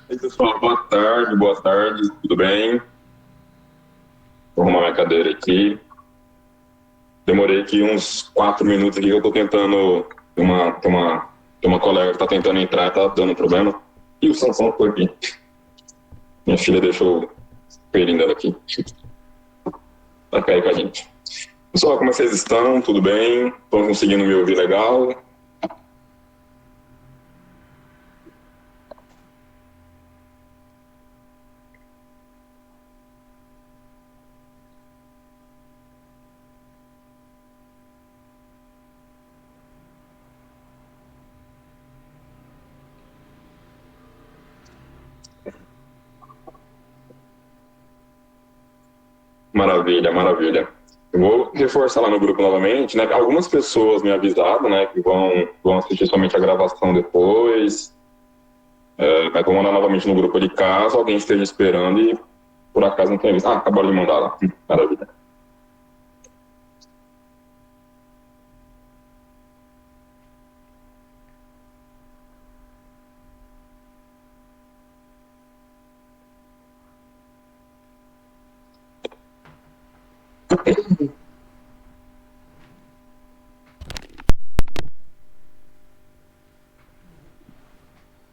Oi, pessoal, boa tarde, tudo bem? Vou arrumar minha cadeira aqui. Demorei aqui uns 4 minutos aqui que eu tô tentando. Tem uma colega que tá tentando entrar, tá dando problema. E o Sansão foi aqui. Minha filha deixou o espelhinho dela aqui. Vai cair com a gente. Pessoal, como vocês estão? Tudo bem? Estão conseguindo me ouvir legal? Maravilha, maravilha. Eu vou reforçar lá no grupo novamente, né? Algumas pessoas me avisaram, né, que vão assistir somente a gravação depois. Mas vou mandar novamente no grupo de caso alguém esteja esperando e por acaso não tenha visto. Ah, acabaram de mandar lá. Maravilha.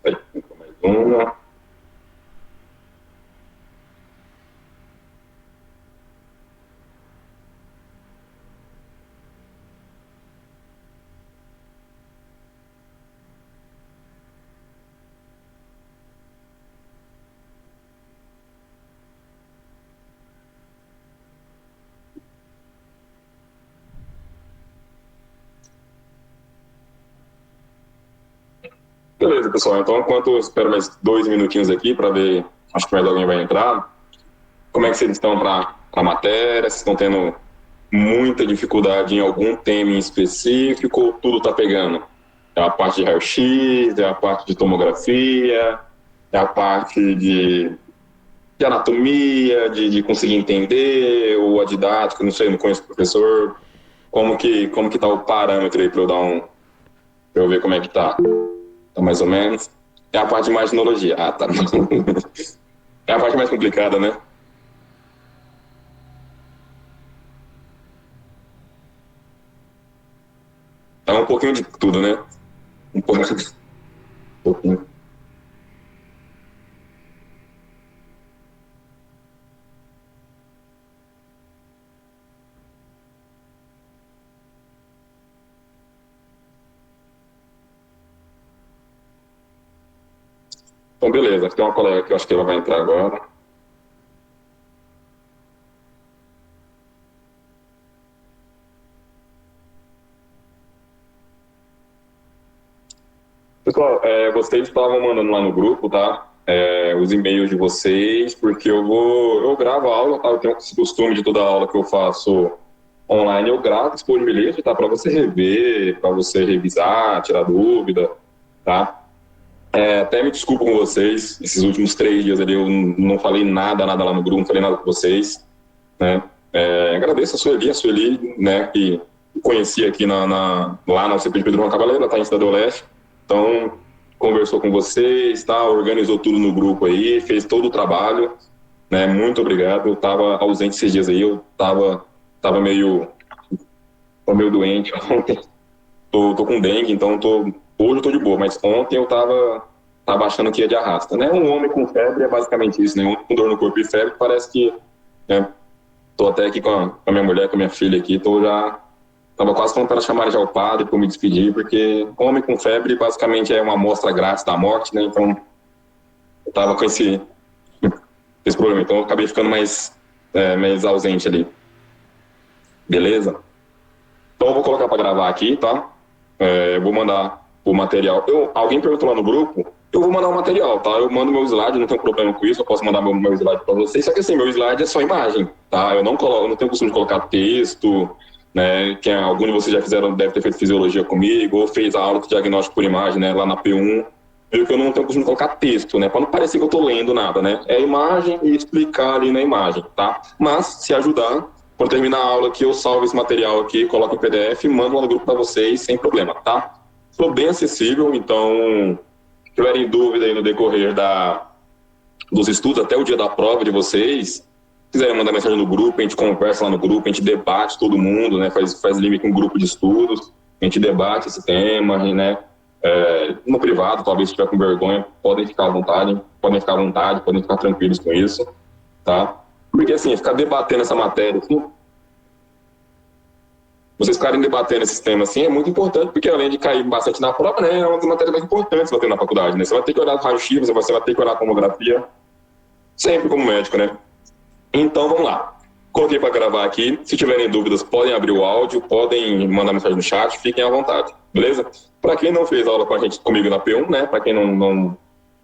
Aí, mais uma. Beleza, pessoal. Então, enquanto eu espero mais 2 minutinhos aqui para ver, acho que mais alguém vai entrar. Como é que vocês estão para a matéria? Vocês estão tendo muita dificuldade em algum tema em específico ou tudo está pegando? É a parte de raio-x, é a parte de tomografia, é a parte de anatomia, de conseguir entender, ou a didática, não sei, não conheço o professor. Como que tá o parâmetro aí para eu dar para eu ver como é que tá? Tá mais ou menos. É a parte de marginologia. Ah, tá. É a parte mais complicada, né? É um pouquinho de tudo, né? Um pouquinho. Um pouquinho. Então, beleza. Tem uma colega que eu acho que ela vai entrar agora. Pessoal, vocês estavam mandando lá no grupo, tá? Os e-mails de vocês, porque eu gravo a aula, tá? Eu tenho esse costume de toda aula que eu faço online, eu gravo, disponibilizo, tá? Para você rever, para você revisar, tirar dúvida, tá? Até me desculpo com vocês, esses últimos 3 dias ali eu não falei nada lá no grupo, não falei nada com vocês, né? Agradeço a Sueli, né, que conheci aqui lá na UCP de Pedro Juan Cabaleiro, tá em Cidade do Leste, então conversou com vocês, tá? Organizou tudo no grupo aí, fez todo o trabalho, né? Muito obrigado, eu tava ausente esses dias aí, eu tava meio doente ontem, tô com dengue, então hoje eu tô de boa, mas ontem eu tava achando que ia de arrasta, né? Um homem com febre é basicamente isso, né? Um homem com dor no corpo e febre parece que, né? Tô até aqui com a minha mulher, com a minha filha aqui, tava quase falando para ela chamar já o padre para me despedir, porque homem com febre basicamente é uma amostra grátis da morte, né? Então eu tava com esse problema, então eu acabei ficando mais ausente ali. Beleza? Então eu vou colocar para gravar aqui, tá? Eu vou mandar o material. Alguém perguntou lá no grupo, eu vou mandar o material, tá? Eu mando meu slide, não tenho problema com isso, eu posso mandar meu slide para vocês, só que assim, meu slide é só imagem, tá? Eu não tenho costume de colocar texto, né? Algum de vocês já deve ter feito fisiologia comigo, ou fez a aula de diagnóstico por imagem, né? Lá na P1, viu que eu não tenho costume de colocar texto, né? Para não parecer que eu tô lendo nada, né? É imagem e explicar ali na imagem, tá? Mas, se ajudar, quando terminar a aula aqui, eu salvo esse material aqui, coloco em PDF e mando lá no grupo para vocês sem problema, tá? Sou bem acessível, então tiverem dúvida aí no decorrer dos estudos, até o dia da prova de vocês, quiserem mandar mensagem no grupo, a gente conversa lá no grupo, a gente debate todo mundo, né? Faz link com um grupo de estudos, a gente debate esse tema, né? No privado, talvez se estiver com vergonha, podem ficar à vontade, podem ficar tranquilos com isso, tá? Porque assim, ficar debatendo essa matéria, assim, vocês ficarem debatendo esses temas assim é muito importante, porque além de cair bastante na prova, né, é uma das matérias mais importantes que você vai ter na faculdade, né? Você vai ter que olhar o raio-x, você vai ter que olhar a tomografia, sempre como médico, né? Então, vamos lá. Coloquei para gravar aqui. Se tiverem dúvidas, podem abrir o áudio, podem mandar mensagem no chat, fiquem à vontade, beleza? Para quem não fez aula com a gente, comigo na P1, né? Para quem não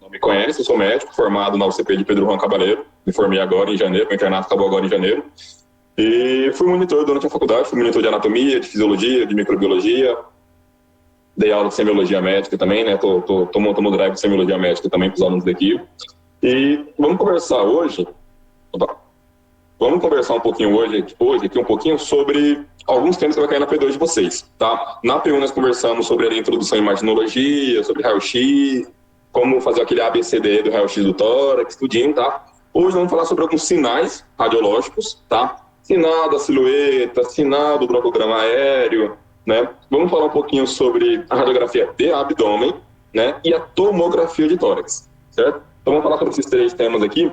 me conhece, eu sou médico, formado na UCP de Pedro Juan Cabaleiro. Me formei agora em janeiro, meu internato acabou agora em janeiro. E fui monitor durante a faculdade, fui monitor de anatomia, de fisiologia, de microbiologia. Dei aula de semiologia médica também, né? Tô montando o drive de semiologia médica também para os alunos daqui. E vamos conversar hoje... Vamos conversar um pouquinho hoje aqui um pouquinho sobre alguns temas que vai cair na P2 de vocês, tá? Na P1 nós conversamos sobre a introdução em imaginologia, sobre raio-x, como fazer aquele ABCD do raio-x do tórax, tudinho, tá? Hoje vamos falar sobre alguns sinais radiológicos, tá? Sinal da silhueta, sinal do broncograma aéreo, né? Vamos falar um pouquinho sobre a radiografia de abdômen, né? E a tomografia de tórax, certo? Então vamos falar sobre esses três temas aqui.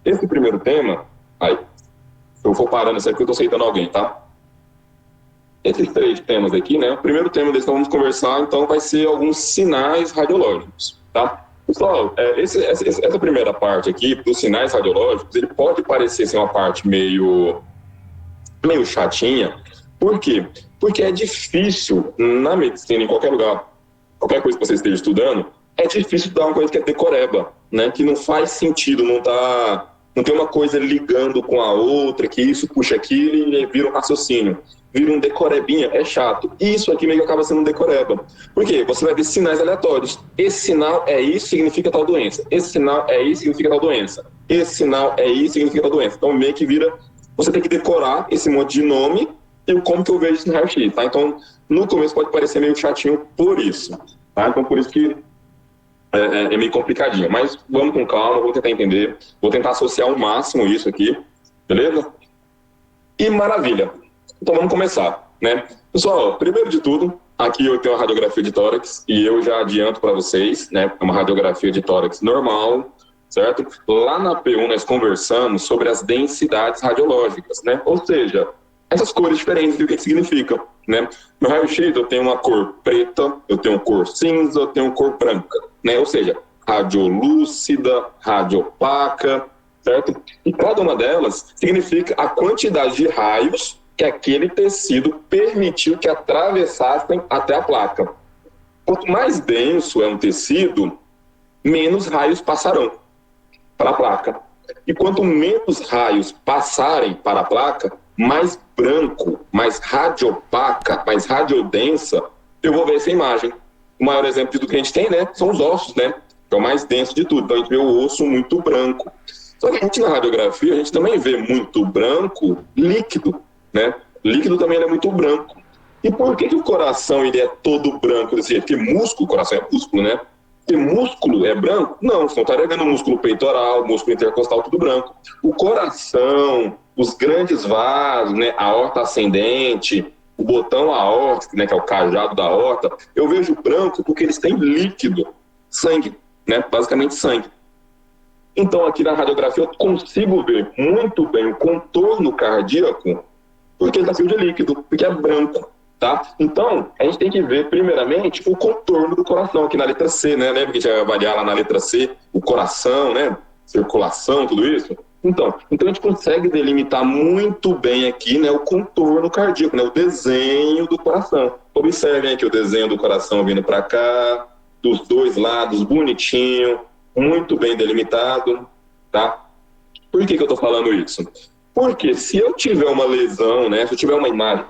Esse primeiro tema... eu vou parando isso aqui, eu tô aceitando alguém, tá? Esses três temas aqui, né? O primeiro tema desse que vamos conversar, então, vai ser alguns sinais radiológicos, tá? Pessoal, essa primeira parte aqui, dos sinais radiológicos, ele pode parecer ser uma parte meio chatinha. Por quê? Porque é difícil, na medicina, em qualquer lugar, qualquer coisa que você esteja estudando, é difícil dar uma coisa que é decoreba, né? Que não faz sentido, não tem uma coisa ligando com a outra, que isso puxa aquilo e vira um raciocínio. Vira um decorebinha, é chato. Isso aqui meio que acaba sendo um decoreba. Por quê? Você vai ver sinais aleatórios. Esse sinal é isso, significa tal doença. Esse sinal é isso, significa tal doença. Esse sinal é isso, significa tal doença. Então meio que vira... você tem que decorar esse monte de nome e como que eu vejo isso no raio-x, tá? Então, no começo pode parecer meio chatinho por isso, tá? Então, por isso que é meio complicadinho, mas vamos com calma, vamos tentar entender, vou tentar associar ao máximo isso aqui, beleza? E maravilha! Então vamos começar, né? Pessoal, primeiro de tudo, aqui eu tenho a radiografia de tórax e eu já adianto para vocês, né? É uma radiografia de tórax normal, certo? Lá na P1 nós conversamos sobre as densidades radiológicas, né? Ou seja, essas cores diferentes, e o que significa, né? No raio-x eu tenho uma cor preta, eu tenho cor cinza, eu tenho cor branca, né? Ou seja, radiolúcida, radiopaca, certo? E cada uma delas significa a quantidade de raios que aquele tecido permitiu que atravessassem até a placa. Quanto mais denso é um tecido, menos raios passarão para a placa. E quanto menos raios passarem para a placa, mais branco, mais radiopaca, mais radiodensa, eu vou ver essa imagem. O maior exemplo do que a gente tem, né, são os ossos, né? Que é o mais denso de tudo. Então a gente vê o osso muito branco. Só que a gente na radiografia, a gente também vê muito branco líquido, né? Líquido também é muito branco. E por que o coração ele é todo branco desse jeito? Porque músculo, o coração é músculo, né? Porque músculo é branco? Não, você não estaria vendo músculo peitoral, músculo intercostal, tudo branco. O coração, os grandes vasos, né, a aorta ascendente, o botão aórtico, né, que é o cajado da aorta, eu vejo branco porque eles têm líquido, sangue, né, basicamente sangue. Então aqui na radiografia eu consigo ver muito bem o contorno cardíaco porque ele está cheio de líquido, porque é branco. Tá? Então, a gente tem que ver, primeiramente, o contorno do coração, aqui na letra C, né? Lembra que a gente vai avaliar lá na letra C o coração, né? Circulação, tudo isso? Então a gente consegue delimitar muito bem aqui, né, o contorno cardíaco, né? O desenho do coração. Observem aqui o desenho do coração vindo para cá, dos dois lados, bonitinho, muito bem delimitado, tá? Por que eu estou falando isso? Porque se eu tiver uma lesão, né? Se eu tiver uma imagem...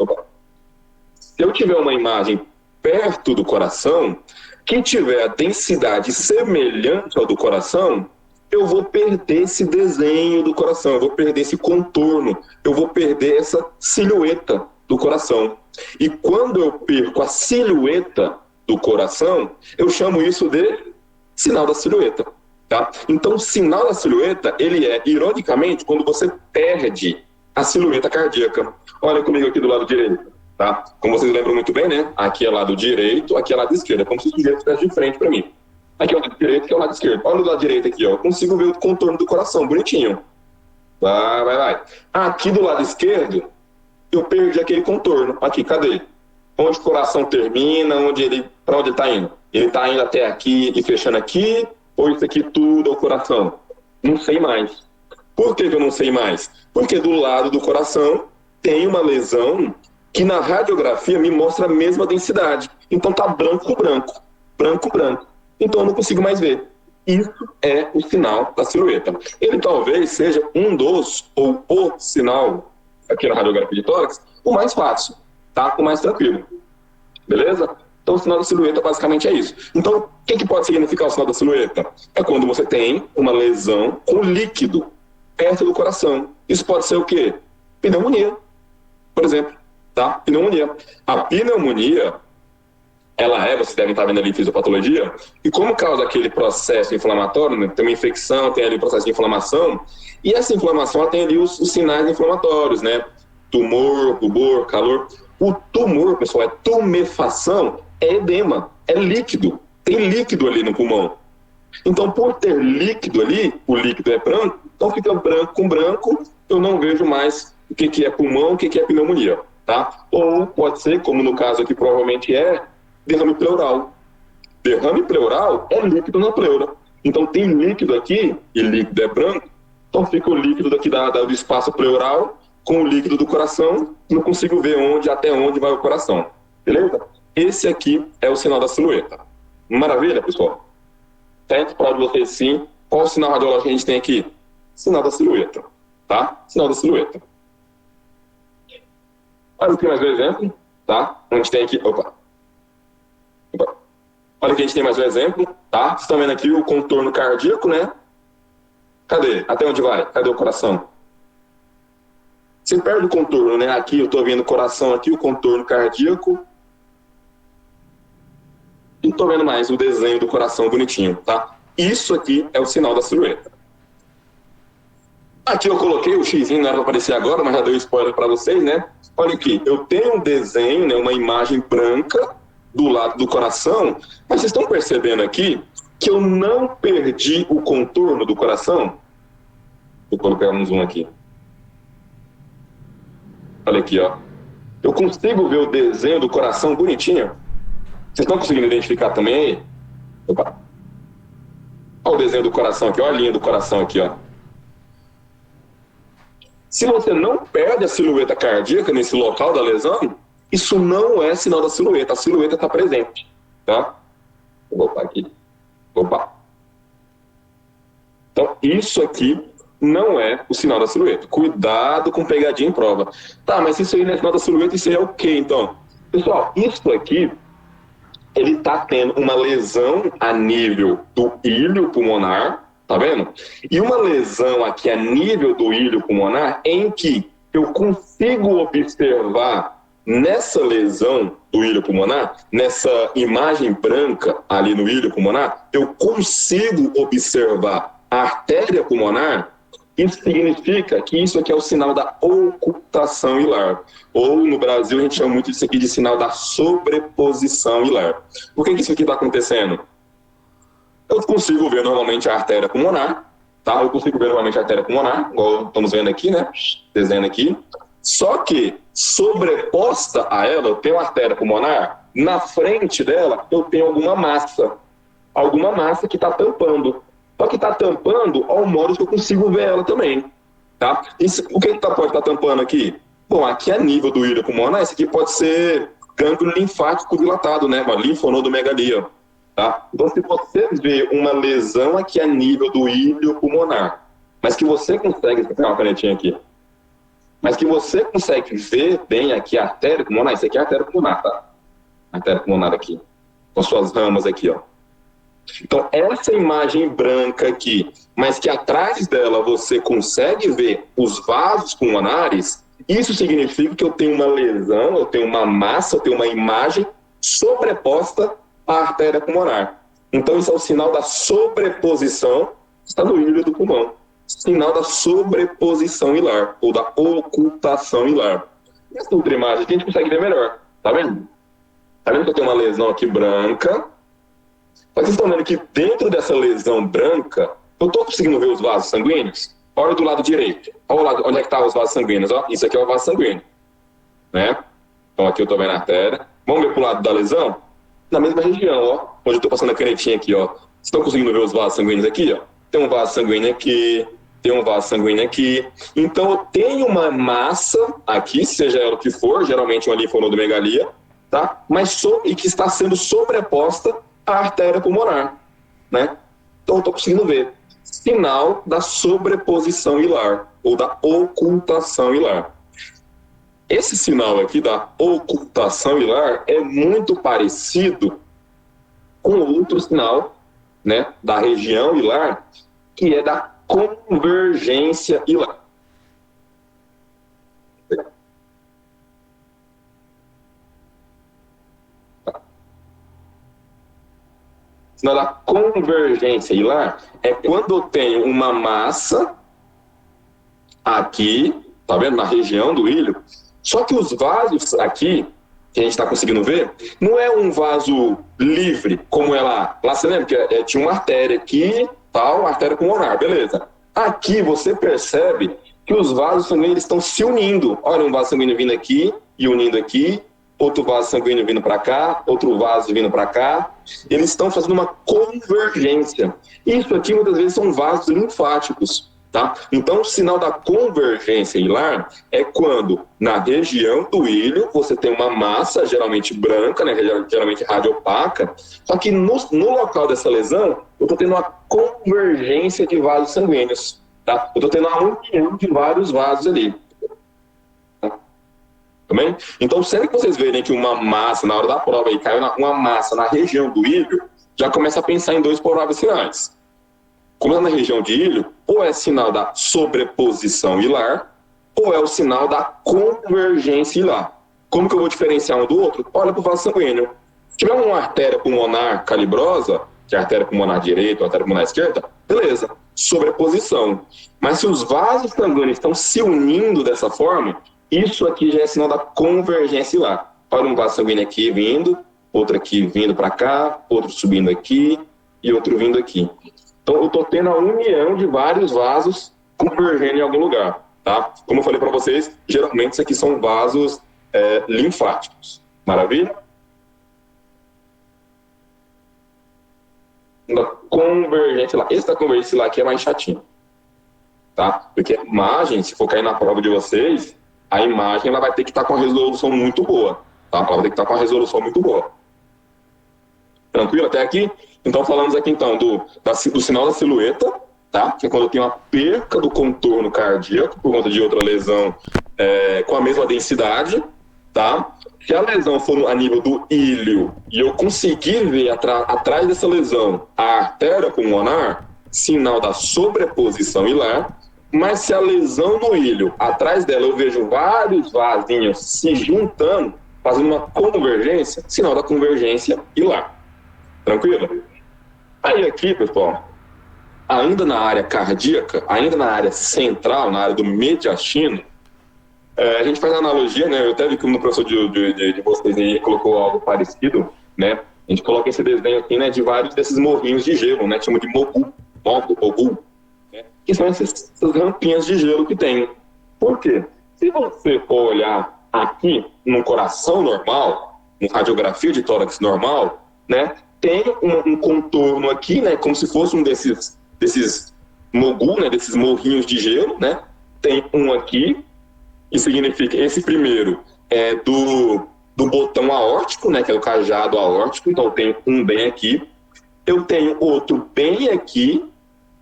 Se eu tiver uma imagem perto do coração, que tiver a densidade semelhante ao do coração, eu vou perder esse desenho do coração, eu vou perder esse contorno, eu vou perder essa silhueta do coração. E quando eu perco a silhueta do coração, eu chamo isso de sinal da silhueta. Tá? Então, o sinal da silhueta, ele é, ironicamente, quando você perde a silhueta cardíaca. Olha comigo aqui do lado direito. Tá? Como vocês lembram muito bem, né? Aqui é lado direito, aqui é lado esquerdo. É como se o sujeito estivesse de frente para mim. Aqui é o lado direito, aqui é o lado esquerdo. Olha o lado direito aqui, ó. Eu consigo ver o contorno do coração, bonitinho. Vai. Aqui do lado esquerdo, eu perdi aquele contorno. Aqui, cadê? Onde o coração termina, para onde ele está indo? Ele está indo até aqui e fechando aqui, ou isso aqui tudo é o coração? Não sei mais. Por que eu não sei mais? Porque do lado do coração tem uma lesão que na radiografia me mostra a mesma densidade. Então tá branco. Então eu não consigo mais ver. Isso é o sinal da silhueta. Ele talvez seja um dos, ou o sinal, aqui na radiografia de tórax, o mais fácil, tá? O mais tranquilo. Beleza? Então o sinal da silhueta basicamente é isso. Então, o que pode significar o sinal da silhueta? É quando você tem uma lesão com líquido perto do coração. Isso pode ser o quê? Pneumonia, por exemplo. Tá? Pneumonia. A pneumonia, vocês devem estar vendo ali fisiopatologia, e como causa aquele processo inflamatório, né? Tem uma infecção, tem ali o processo de inflamação, e essa inflamação tem ali os sinais inflamatórios, né? Tumor, rubor, calor. O tumor, pessoal, é tumefação, é edema, é líquido, tem líquido ali no pulmão. Então, por ter líquido ali, o líquido é branco, então fica branco com branco, eu não vejo mais o que é pulmão, o que é pneumonia, tá? Ou pode ser, como no caso aqui provavelmente é, derrame pleural. Derrame pleural é líquido na pleura. Então tem líquido aqui, e líquido é branco, então fica o líquido daqui do espaço pleural com o líquido do coração, não consigo ver até onde vai o coração. Beleza? Esse aqui é o sinal da silhueta. Maravilha, pessoal? Certo? Para vocês sim. Qual o sinal radiológico que a gente tem aqui? Sinal da silhueta. Tá? Sinal da silhueta. Olha aqui mais um exemplo. Tá? A gente tem aqui... Opa. Olha aqui a gente tem mais um exemplo. Tá? Vocês estão vendo aqui o contorno cardíaco, né? Cadê? Até onde vai? Cadê o coração? Você perde o contorno, né? Aqui eu estou vendo o coração aqui, o contorno cardíaco. Não estou vendo mais o desenho do coração bonitinho, tá? Isso aqui é o sinal da silhueta. Aqui eu coloquei o xizinho, não era para aparecer agora, mas já dei spoiler para vocês, né? Olha aqui, eu tenho um desenho, né, uma imagem branca do lado do coração, mas vocês estão percebendo aqui que eu não perdi o contorno do coração? Vou colocar um zoom aqui. Olha aqui, ó. Eu consigo ver o desenho do coração bonitinho? Vocês estão conseguindo identificar também aí? Opa. Olha o desenho do coração aqui, olha a linha do coração aqui, ó. Se você não perde a silhueta cardíaca nesse local da lesão, isso não é sinal da silhueta. A silhueta está presente, tá? Vou botar aqui. Opa. Então, isso aqui não é o sinal da silhueta. Cuidado com pegadinha em prova. Tá, mas isso aí não é sinal da silhueta, isso aí é o quê, então? Pessoal, isso aqui, ele está tendo uma lesão a nível do ilho pulmonar, tá vendo? E uma lesão aqui a nível do ilho pulmonar em que eu consigo observar nessa lesão do ilho pulmonar, nessa imagem branca ali no ilho pulmonar, eu consigo observar a artéria pulmonar. Isso significa que isso aqui é o sinal da ocultação hilar. Ou, no Brasil, a gente chama muito isso aqui de sinal da sobreposição hilar. Por que isso aqui está acontecendo? Eu consigo ver normalmente a artéria pulmonar, tá? Eu consigo ver normalmente a artéria pulmonar, igual estamos vendo aqui, né? Desenhando aqui. Só que, sobreposta a ela, eu tenho a artéria pulmonar, na frente dela eu tenho alguma massa que está tampando. Só que está tampando ao modo que eu consigo ver ela também, tá? O que pode estar tampando aqui? Bom, aqui a nível do ilho pulmonar, esse aqui pode ser gânglio linfático dilatado, né? Uma linfonodomegalia, tá? Então, se você vê uma lesão aqui a nível do ilho pulmonar, mas que você consegue, vou pegar uma canetinha aqui, mas que você consegue ver bem aqui a artéria pulmonar, isso aqui é a artéria pulmonar, tá? A artéria pulmonar aqui, com suas ramas aqui, ó. Então, essa imagem branca aqui, mas que atrás dela você consegue ver os vasos pulmonares, isso significa que eu tenho uma lesão, eu tenho uma massa, eu tenho uma imagem sobreposta à artéria pulmonar. Então, isso é o sinal da sobreposição, está no ilho do pulmão. Sinal da sobreposição hilar, ou da ocultação hilar. Essa outra imagem aqui a gente consegue ver melhor. Tá vendo? Tá vendo que eu tenho uma lesão aqui branca? Mas vocês estão vendo que dentro dessa lesão branca, eu estou conseguindo ver os vasos sanguíneos? Olha do lado direito. Olha onde é que estão os vasos sanguíneos. Ó. Isso aqui é o vaso sanguíneo. Né? Então aqui eu estou vendo a artéria. Vamos ver para o lado da lesão? Na mesma região, ó. Onde eu estou passando a canetinha aqui, ó. Vocês estão conseguindo ver os vasos sanguíneos aqui, ó? Tem um vaso sanguíneo aqui, tem um vaso sanguíneo aqui. Então eu tenho uma massa aqui, seja ela o que for, geralmente uma linfonodomegalia, tá? E que está sendo sobreposta à artéria pulmonar, né? Então eu estou conseguindo ver. Sinal da sobreposição hilar, ou da ocultação hilar. Esse sinal aqui da ocultação hilar é muito parecido com outro sinal, né, da região hilar, que é da convergência hilar. O sinal da convergência hilar é quando eu tenho uma massa aqui, tá vendo, na região do ilho, só que os vasos aqui, que a gente está conseguindo ver, não é um vaso livre, como é lá. Lá você lembra que tinha uma artéria aqui, tal, artéria pulmonar, beleza. Aqui você percebe que os vasos sanguíneos estão se unindo. Olha, um vaso sanguíneo vindo aqui e unindo aqui, outro vaso sanguíneo vindo para cá, outro vaso vindo para cá. Eles estão fazendo uma convergência. Isso aqui, muitas vezes, são vasos linfáticos. Tá? Então, o sinal da convergência hilar é quando, na região do ilho, você tem uma massa, geralmente branca, né, geralmente radiopaca, só que no local dessa lesão, eu estou tendo uma convergência de vasos sanguíneos. Tá? Eu estou tendo uma união de vários vasos ali. Tá? Também? Então, sempre que vocês verem que uma massa, na hora da prova, aí, caiu uma massa na região do ilho, já começa a pensar em dois prováveis sinais. Como é na região de ilho, ou é sinal da sobreposição hilar, ou é o sinal da convergência hilar. Como que eu vou diferenciar um do outro? Olha para o vaso sanguíneo. Se tiver uma artéria pulmonar calibrosa, que é a artéria pulmonar direita ou a artéria pulmonar esquerda, beleza, sobreposição. Mas se os vasos sanguíneos estão se unindo dessa forma, isso aqui já é sinal da convergência hilar. Olha um vaso sanguíneo aqui vindo, outro aqui vindo para cá, outro subindo aqui e outro vindo aqui. Então, eu estou tendo a união de vários vasos convergendo em algum lugar, tá? Como eu falei para vocês, geralmente isso aqui são vasos linfáticos. Maravilha? Da convergência lá. Esse da convergência lá aqui é mais chatinho, tá? Porque a imagem, se for cair na prova de vocês, a imagem ela vai ter que estar com a resolução muito boa, tá? Ela vai ter que estar com a resolução muito boa. Tranquilo até aqui? Então falamos aqui então do sinal da silhueta, tá? Que é quando eu tenho uma perca do contorno cardíaco por conta de outra lesão com a mesma densidade, tá? Se a lesão for a nível do ilho e eu conseguir ver atrás dessa lesão a artéria pulmonar, sinal da sobreposição hilar. Mas se a lesão no ilho, atrás dela eu vejo vários vasinhos se juntando, fazendo uma convergência, sinal da convergência hilar. Tranquilo? Aí aqui, pessoal, ainda na área cardíaca, ainda na área central, na área do mediastino, a gente faz analogia, né? Eu até vi que no professor de vocês aí colocou algo parecido, né? A gente coloca esse desenho aqui, né, de vários desses morrinhos de gelo, né? Que chama de mogu, né? Que são essas rampinhas de gelo que tem. Por quê? Se você for olhar aqui no coração normal, uma radiografia de tórax normal, né? Tem um contorno aqui, né, como se fosse um desses mogu, né, desses morrinhos de gelo, né? Tem um aqui, que significa, esse primeiro é do botão aórtico, né, que é o cajado aórtico, então eu tenho um bem aqui. Eu tenho outro bem aqui,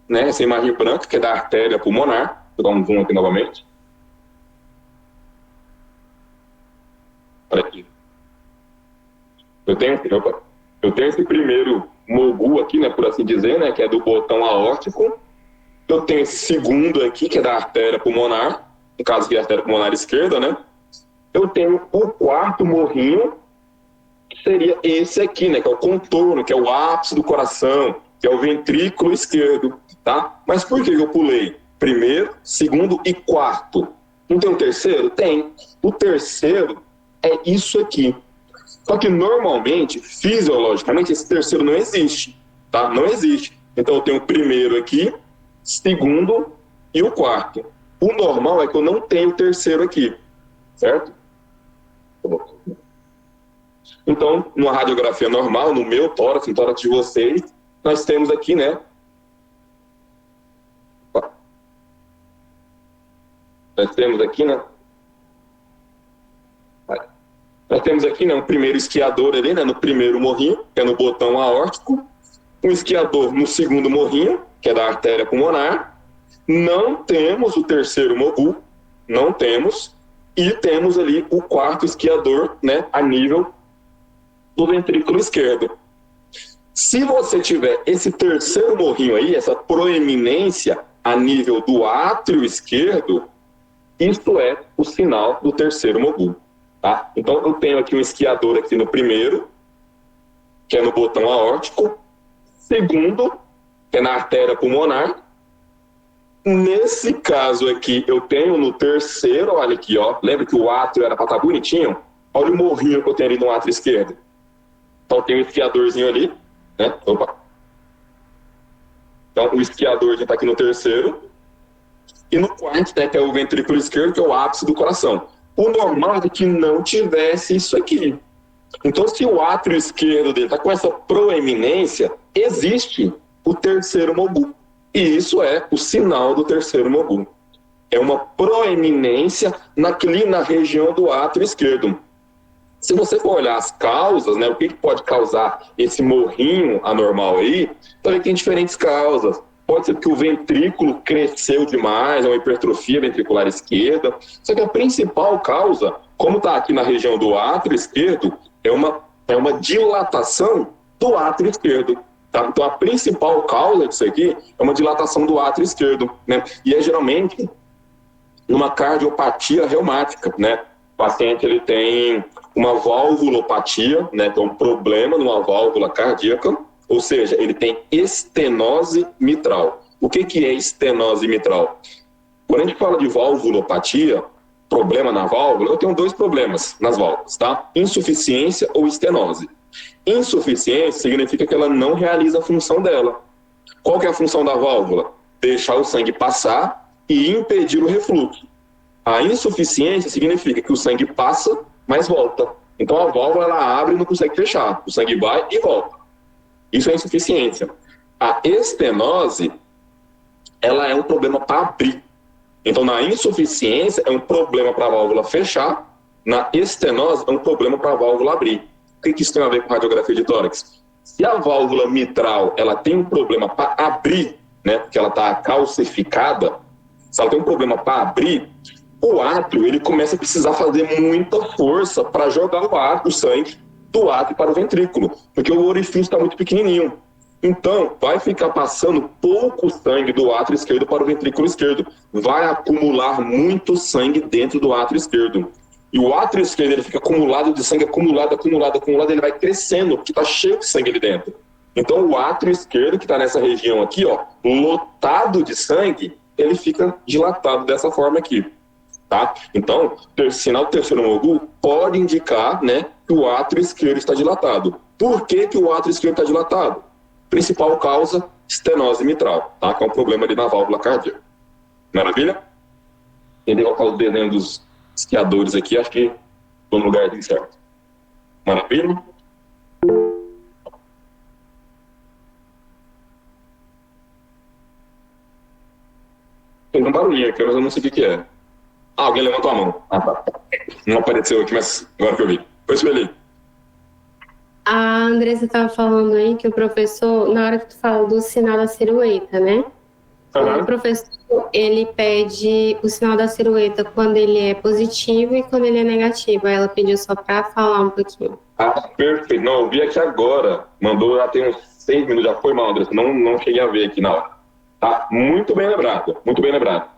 né, essa imagem branca, que é da artéria pulmonar. Vou dar um zoom aqui novamente. Olha aqui. Eu tenho esse primeiro mogu aqui, né, por assim dizer, né, que é do botão aórtico. Eu tenho esse segundo aqui, que é da artéria pulmonar, no caso aqui é a artéria pulmonar esquerda, né. Eu tenho o quarto morrinho, seria esse aqui, né? Que é o contorno, que é o ápice do coração, que é o ventrículo esquerdo, tá? Mas por que eu pulei primeiro, segundo e quarto? Não tem um terceiro? Tem. O terceiro é isso aqui. Só que normalmente, fisiologicamente, esse terceiro não existe, tá? Não existe. Então eu tenho o primeiro aqui, segundo e o quarto. O normal é que eu não tenho o terceiro aqui, certo? Então, numa radiografia normal, no meu tórax, no tórax de vocês, nós temos aqui, né? Nós temos aqui, né? Nós temos aqui, né, um primeiro esquiador ali, né, no primeiro morrinho, que é no botão aórtico, um esquiador no segundo morrinho, que é da artéria pulmonar. Não temos o terceiro mogu, não temos, e temos ali o quarto esquiador, né, a nível do ventrículo esquerdo. Se você tiver esse terceiro morrinho aí, essa proeminência a nível do átrio esquerdo, isso é o sinal do terceiro mogu. Tá? Então, eu tenho aqui um esquiador aqui no primeiro, que é no botão aórtico. Segundo, que é na artéria pulmonar. Nesse caso aqui, eu tenho no terceiro, olha aqui, ó. Lembra que o átrio era para estar bonitinho? Olha o morrinho que eu tenho ali no átrio esquerdo. Então, tem um esquiadorzinho ali, né? Opa. Então, o esquiadorzinho está aqui no terceiro. E no quarto, né, que é o ventrículo esquerdo, que é o ápice do coração. O normal é que não tivesse isso aqui. Então, se o átrio esquerdo dele está com essa proeminência, existe o terceiro mogu. E isso é o sinal do terceiro mogu. É uma proeminência na região do átrio esquerdo. Se você for olhar as causas, né, o que pode causar esse morrinho anormal aí, também tem diferentes causas. Pode ser porque o ventrículo cresceu demais, é uma hipertrofia ventricular esquerda. Só que a principal causa, como está aqui na região do átrio esquerdo, é uma dilatação do átrio esquerdo. Tá? Então a principal causa disso aqui é uma dilatação do átrio esquerdo, né? E é geralmente numa cardiopatia reumática, né? O paciente ele tem uma valvulopatia, né? Então um problema numa válvula cardíaca, ou seja, ele tem estenose mitral. O que é estenose mitral? Quando a gente fala de valvulopatia, problema na válvula, eu tenho dois problemas nas válvulas, tá? Insuficiência ou estenose. Insuficiência significa que ela não realiza a função dela. Qual que é a função da válvula? Deixar o sangue passar e impedir o refluxo. A insuficiência significa que o sangue passa, mas volta. Então a válvula ela abre e não consegue fechar. O sangue vai e volta. Isso é insuficiência. A estenose, ela é um problema para abrir. Então, na insuficiência, é um problema para a válvula fechar. Na estenose, é um problema para a válvula abrir. O que isso tem a ver com radiografia de tórax? Se a válvula mitral ela tem um problema para abrir, né, porque ela está calcificada, se ela tem um problema para abrir, o átrio ele começa a precisar fazer muita força para jogar o sangue do átrio para o ventrículo, porque o orifício está muito pequenininho. Então, vai ficar passando pouco sangue do átrio esquerdo para o ventrículo esquerdo. Vai acumular muito sangue dentro do átrio esquerdo. E o átrio esquerdo ele fica acumulado de sangue, acumulado, ele vai crescendo, porque está cheio de sangue ali dentro. Então, o átrio esquerdo, que está nessa região aqui, ó, lotado de sangue, ele fica dilatado dessa forma aqui. Tá? Então, sinal do terceiro mogu pode indicar, né, que o átrio esquerdo está dilatado. Por que o átrio esquerdo está dilatado? Principal causa, estenose mitral, tá? Que é um problema ali na válvula cardíaca. Maravilha? Entendeu qual é o desenho dos esquiadores aqui? Acho que estou no lugar certo. Maravilha? Tem um barulhinho aqui, mas eu não sei o que é. Alguém levantou a mão. Ah, tá. Não apareceu aqui, mas agora que eu vi. Pois Sueli. A Andressa estava falando aí que o professor, na hora que tu fala do sinal da silhueta, né? Uhum. O professor, ele pede o sinal da silhueta quando ele é positivo e quando ele é negativo. Aí ela pediu só para falar um pouquinho. Ah, perfeito. Não, eu vi aqui agora. Mandou já tem uns 6 minutos, já foi mal, Andressa. Não cheguei a ver aqui na hora. Tá? Muito bem lembrado, muito bem lembrado.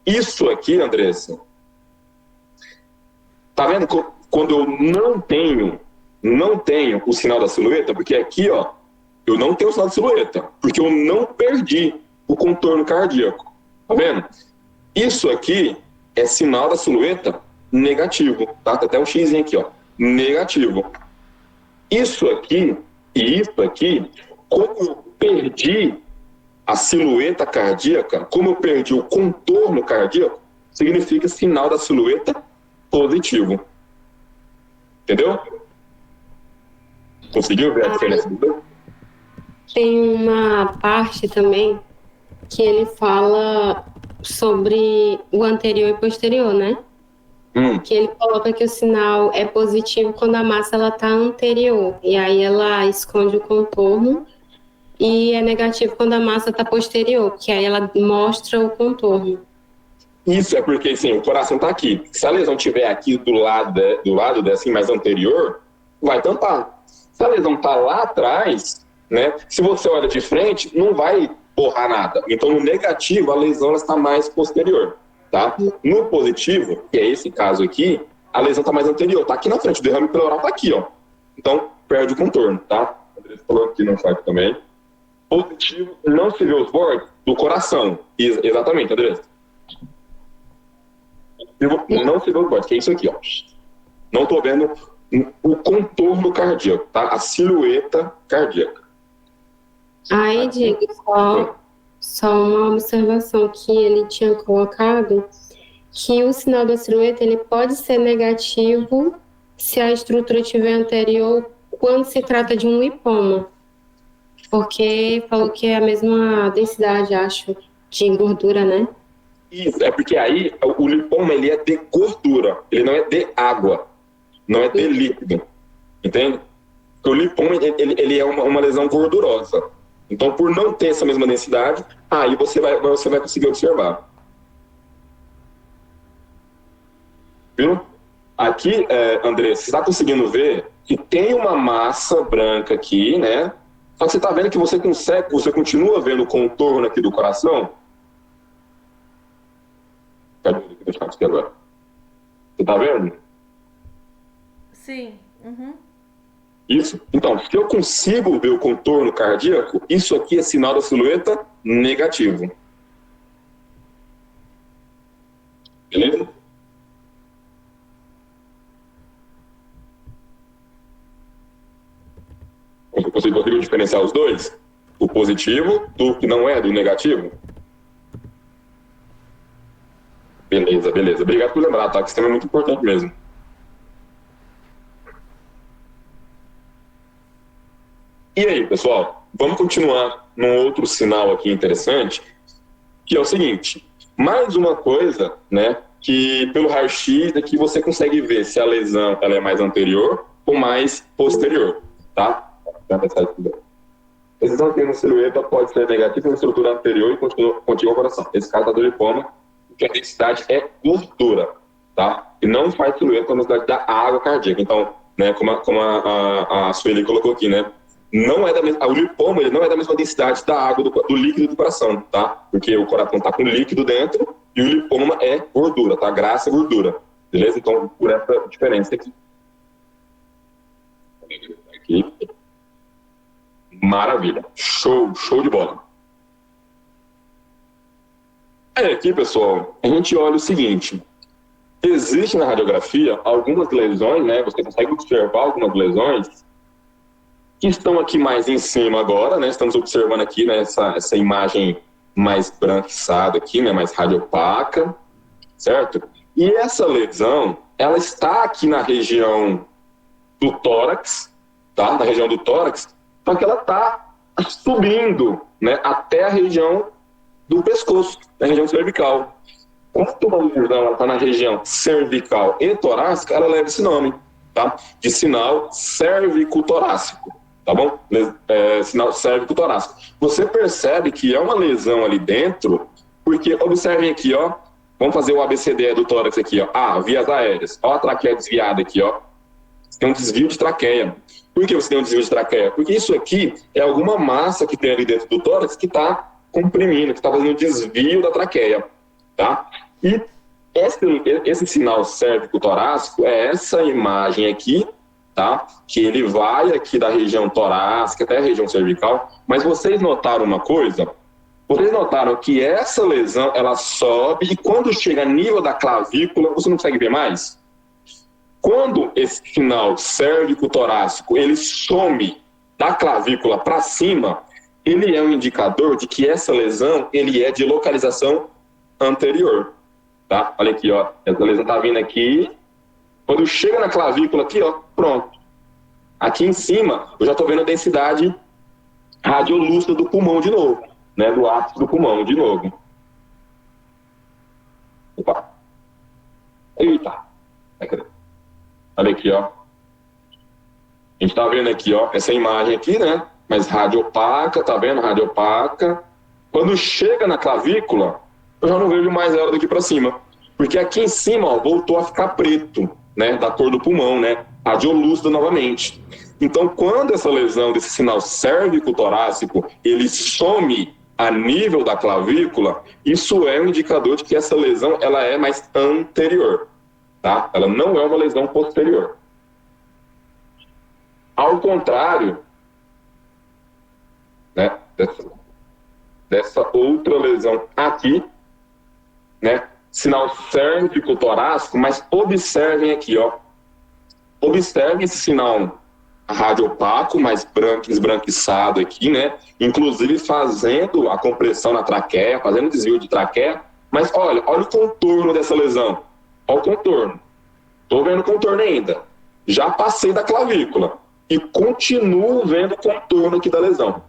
Isso aqui, Andressa, tá vendo? Quando eu não tenho não tenho o sinal da silhueta, porque aqui, ó, eu não tenho o sinal da silhueta, porque eu não perdi o contorno cardíaco. Tá vendo? Isso aqui é sinal da silhueta negativo, tá? Tem até um X aqui, ó, negativo. Isso aqui e isso aqui, como eu perdi a silhueta cardíaca, como eu perdi o contorno cardíaco, significa sinal da silhueta positivo. Entendeu? Conseguiu ver a diferença? Tem uma parte também que ele fala sobre o anterior e posterior, né? Que ele coloca que o sinal é positivo quando a massa ela tá anterior, e aí ela esconde o contorno, e é negativo quando a massa tá posterior, que aí ela mostra o contorno. Isso é porque, assim, o coração tá aqui. Se a lesão estiver aqui do lado assim, mais anterior, vai tampar. Se a lesão tá lá atrás, né? Se você olha de frente, não vai borrar nada. Então, no negativo, a lesão está mais posterior, tá? No positivo, que é esse caso aqui, a lesão tá mais anterior, tá aqui na frente. O derrame pleural tá aqui, ó. Então, perde o contorno, tá? O André falou aqui no site também. Positivo, não se vê os bordes do coração. Exatamente, André. Não se vê os bordes, que é isso aqui, ó. Não tô vendo o contorno cardíaco, tá? A silhueta cardíaca. Aí, Diego, só uma observação que ele tinha colocado, que o sinal da silhueta ele pode ser negativo se a estrutura estiver anterior quando se trata de um lipoma, porque falou que é a mesma densidade, acho, de gordura, né? Isso, é porque aí o lipoma ele é de gordura, ele não é de água, não é de líquido, entende? Porque o lipoma ele é uma lesão gordurosa. Então, por não ter essa mesma densidade, aí você vai conseguir observar. Viu? Aqui, André, você está conseguindo ver que tem uma massa branca aqui, né? Só que você está vendo que você continua vendo o contorno aqui do coração? Cadê? Deixa eu aqui agora. Você está vendo? Sim. Uhum. Isso. Então, se eu consigo ver o contorno cardíaco, isso aqui é sinal da silhueta negativo. Beleza? Você conseguiu diferenciar os dois? O positivo do que não é, do negativo? Beleza, beleza. Obrigado por lembrar, tá? Que esse tema é muito importante mesmo. E aí, pessoal? Vamos continuar num outro sinal aqui interessante, que é o seguinte. Mais uma coisa, né? Que pelo raio-x aqui você consegue ver se a lesão ela é mais anterior ou mais posterior, tá? A lesão aqui na silhueta pode ser negativa na estrutura anterior e contígua ao coração. Esse caso tá do lipoma, que a densidade é gordura, tá? E não faz silhueta na densidade da água cardíaca. Então, né, como a Sueli colocou aqui, né? Não é da mesma, o lipoma ele não é da mesma densidade da água do líquido do coração, tá? Porque o coração tá com líquido dentro e o lipoma é gordura, tá? Graxa é gordura, beleza? Então, por essa diferença aqui. Maravilha. Show de bola. Aí aqui, pessoal, a gente olha o seguinte. Existe na radiografia algumas lesões, né? Você consegue observar algumas lesões que estão aqui mais em cima agora, né? Estamos observando aqui, né, essa imagem mais branquiçada aqui, né? Mais radiopaca, certo? E essa lesão, ela está aqui na região do tórax, tá? Na região do tórax, só que ela está subindo, né? Até a região do pescoço, na região cervical. Quando uma lesão está na região cervical e torácica, ela leva esse nome, tá? De sinal cervicotorácico. Tá bom? Sinal cérvico-torácico. Você percebe que é uma lesão ali dentro, porque observem aqui, ó. Vamos fazer o ABCD do tórax aqui, ó. Vias aéreas. Ó a traqueia desviada aqui, ó. Você tem um desvio de traqueia. Por que você tem um desvio de traqueia? Porque isso aqui é alguma massa que tem ali dentro do tórax que está comprimindo, que está fazendo desvio da traqueia, tá? E esse sinal cérvico-torácico é essa imagem aqui, tá? Que ele vai aqui da região torácica até a região cervical, mas vocês notaram uma coisa? Vocês notaram que essa lesão, ela sobe e quando chega a nível da clavícula, você não consegue ver mais? Quando esse sinal cérvico-torácico, ele some da clavícula para cima, ele é um indicador de que essa lesão, ele é de localização anterior, tá? Olha aqui, ó, essa lesão tá vindo aqui, quando chega na clavícula aqui, ó, pronto. Aqui em cima, eu já tô vendo a densidade radiolúcida do pulmão de novo, né, do ápice do pulmão de novo. Opa. Eita. Olha aqui, ó. A gente tá vendo aqui, ó, essa imagem aqui, né? Mas radiopaca, tá vendo? Radiopaca. Quando chega na clavícula, eu já não vejo mais ela daqui para cima. Porque aqui em cima, ó, voltou a ficar preto, né? Da cor do pulmão, né? Radiolúcido novamente. Então, quando essa lesão desse sinal cérvico-torácico, ele some a nível da clavícula, isso é um indicador de que essa lesão, ela é mais anterior, tá? Ela não é uma lesão posterior. Ao contrário, né, dessa outra lesão aqui, né, sinal cérvico-torácico, mas observem aqui, ó. Observem esse sinal radiopaco, mais esbranquiçado aqui, né, inclusive fazendo a compressão na traqueia, fazendo desvio de traqueia, mas olha o contorno dessa lesão. Olha o contorno. Estou vendo o contorno ainda. Já passei da clavícula e continuo vendo o contorno aqui da lesão.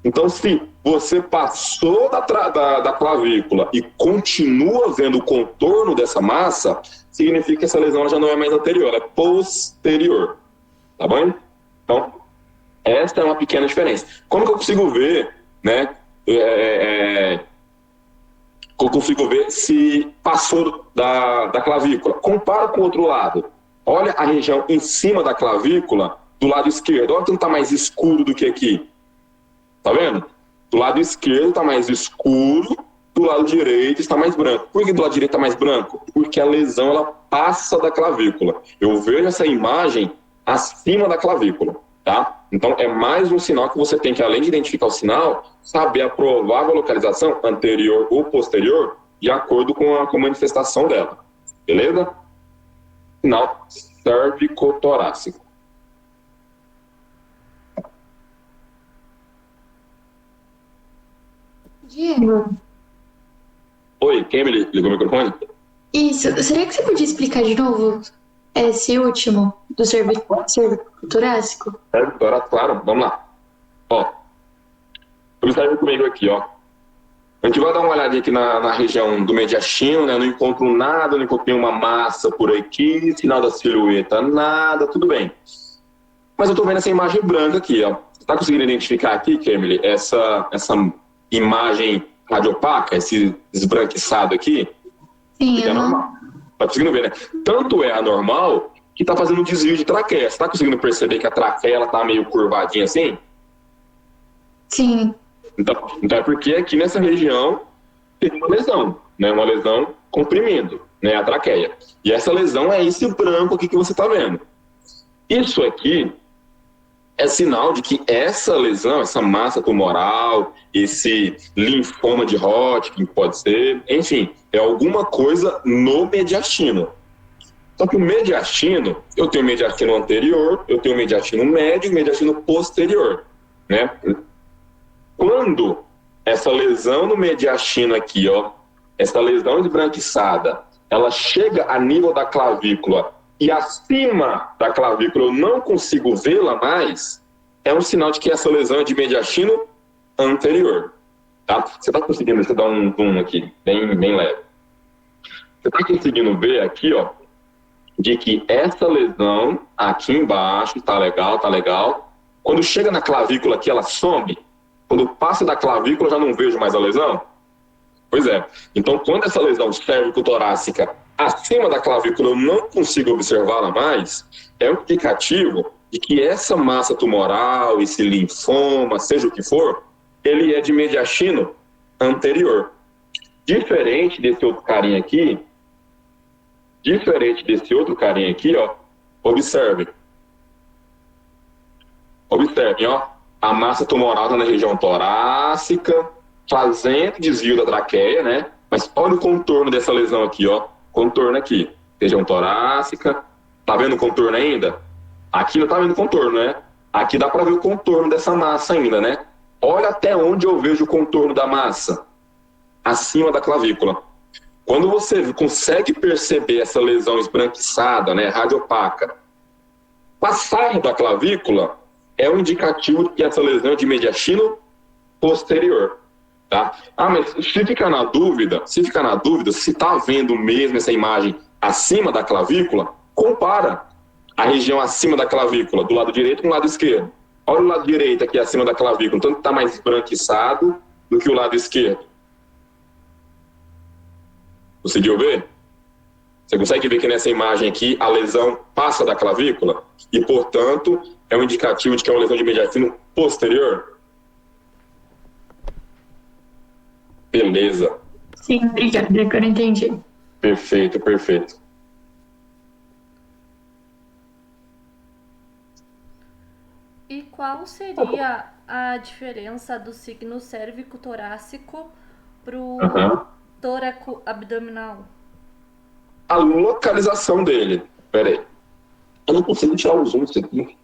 Então, se você passou da clavícula e continua vendo o contorno dessa massa, significa que essa lesão já não é mais anterior, ela é posterior. Tá bom? Então, esta é uma pequena diferença. Como que eu consigo ver, né? Eu consigo ver se passou da clavícula. Compara com o outro lado. Olha a região em cima da clavícula, do lado esquerdo. Olha que não está mais escuro do que aqui. Tá vendo? Do lado esquerdo está mais escuro, do lado direito está mais branco. Por que do lado direito está mais branco? Porque a lesão ela passa da clavícula. Eu vejo essa imagem acima da clavícula, tá? Então é mais um sinal que você tem que, além de identificar o sinal, saber a provável localização anterior ou posterior de acordo com a manifestação dela. Beleza? Sinal cérvico-torácico. Diego. Oi, quem me ligou o microfone? Isso. Seria que você podia explicar de novo esse último do cérvico torácico? Cérvico-torácico, claro. Vamos lá. Ó, observe comigo aqui, ó. A gente vai dar uma olhadinha aqui na região do mediastino, né? Não encontro nada, não encontro nenhuma massa por aqui, sinal da silhueta, nada, tudo bem. Mas eu tô vendo essa imagem branca aqui, ó. Você tá conseguindo identificar aqui, Kemily, essa imagem radiopaca, esse esbranquiçado aqui? Sim, é normal. Tá conseguindo ver, né? Tanto é anormal que tá fazendo um desvio de traqueia. Você tá conseguindo perceber que a traqueia ela tá meio curvadinha assim? Sim. Então é porque aqui nessa região tem uma lesão, né? Uma lesão comprimindo, né? A traqueia. E essa lesão é esse branco aqui que você tá vendo. Isso aqui é sinal de que essa lesão, essa massa tumoral, esse linfoma de Hodgkin, pode ser, enfim, é alguma coisa no mediastino. Só que o mediastino, eu tenho mediastino anterior, eu tenho mediastino médio e mediastino posterior, né? Quando essa lesão no mediastino aqui, ó, essa lesão esbranquiçada, ela chega a nível da clavícula e acima da clavícula eu não consigo vê-la mais, é um sinal de que essa lesão é de mediastino anterior. Tá? Você está conseguindo, deixa eu dar um zoom aqui, bem leve. Você está conseguindo ver aqui, ó, de que essa lesão aqui embaixo, tá legal. Quando chega na clavícula aqui, ela some. Quando passa da clavícula, eu já não vejo mais a lesão? Pois é. Então, quando essa lesão cérvico-torácica acima da clavícula eu não consigo observá-la mais, é um indicativo de que essa massa tumoral, esse linfoma, seja o que for, ele é de mediastino anterior. Diferente desse outro carinha aqui, ó, observe. Observem, ó, a massa tumoral está na região torácica, fazendo desvio da traqueia, né? Mas olha o contorno dessa lesão aqui, ó. Contorno aqui, região torácica. Tá vendo o contorno ainda? Aqui não tá vendo o contorno, né? Aqui dá para ver o contorno dessa massa ainda, né? Olha até onde eu vejo o contorno da massa. Acima da clavícula. Quando você consegue perceber essa lesão esbranquiçada, né, radiopaca, passar da clavícula é um indicativo de que essa lesão é de mediastino posterior, tá? Ah, mas se ficar na dúvida, se tá vendo mesmo essa imagem acima da clavícula, compara a região acima da clavícula, do lado direito com o lado esquerdo. Olha o lado direito aqui acima da clavícula, tanto que tá mais esbranquiçado do que o lado esquerdo. Conseguiu ver? Você consegue ver que nessa imagem aqui a lesão passa da clavícula e, portanto, é um indicativo de que é uma lesão de mediastino posterior? Beleza. Sim, obrigada, agora eu entendi. Perfeito, perfeito. E qual seria a diferença do signo cérvico-torácico pro tóraco abdominal? A localização dele. Pera aí. Eu não consigo tirar o zoom disso aqui.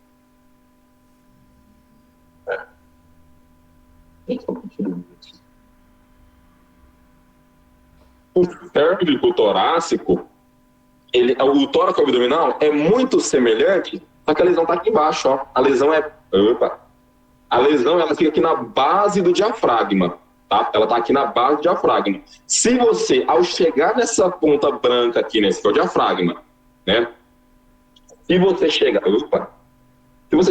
O cérvico torácico, o tóraco abdominal é muito semelhante, só que a lesão está aqui embaixo, ó. A lesão ela fica aqui na base do diafragma, tá? Ela está aqui na base do diafragma. Se você, ao chegar nessa ponta branca aqui, nesse que é o diafragma, né? Se você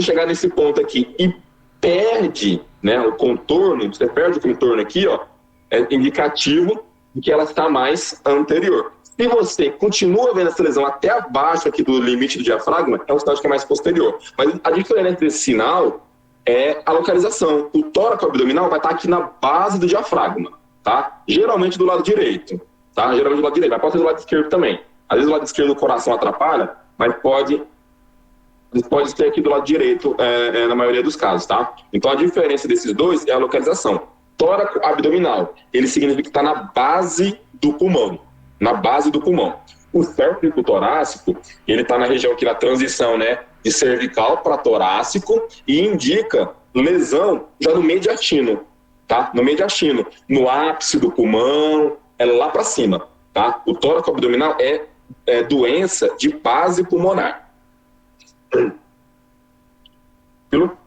chegar nesse ponto aqui e perde, né, o contorno, você perde o contorno aqui, ó, é indicativo de que ela está mais anterior. Se você continua vendo essa lesão até abaixo aqui do limite do diafragma, é um sinal de que é mais posterior. Mas a diferença desse sinal é a localização. O tóraco abdominal vai estar aqui na base do diafragma, tá? Geralmente do lado direito, tá? Geralmente do lado direito, mas pode ser do lado esquerdo também. Às vezes do lado esquerdo o coração atrapalha, mas pode ser aqui do lado direito na maioria dos casos, tá? Então a diferença desses dois é a localização. Tóraco abdominal, ele significa que está na base do pulmão. Na base do pulmão. O cérvico torácico, ele está na região aqui na transição, né, de cervical para torácico e indica lesão já no mediastino, tá? No mediastino, no ápice do pulmão, é lá para cima, tá? O tóraco abdominal é doença de base pulmonar. Viu?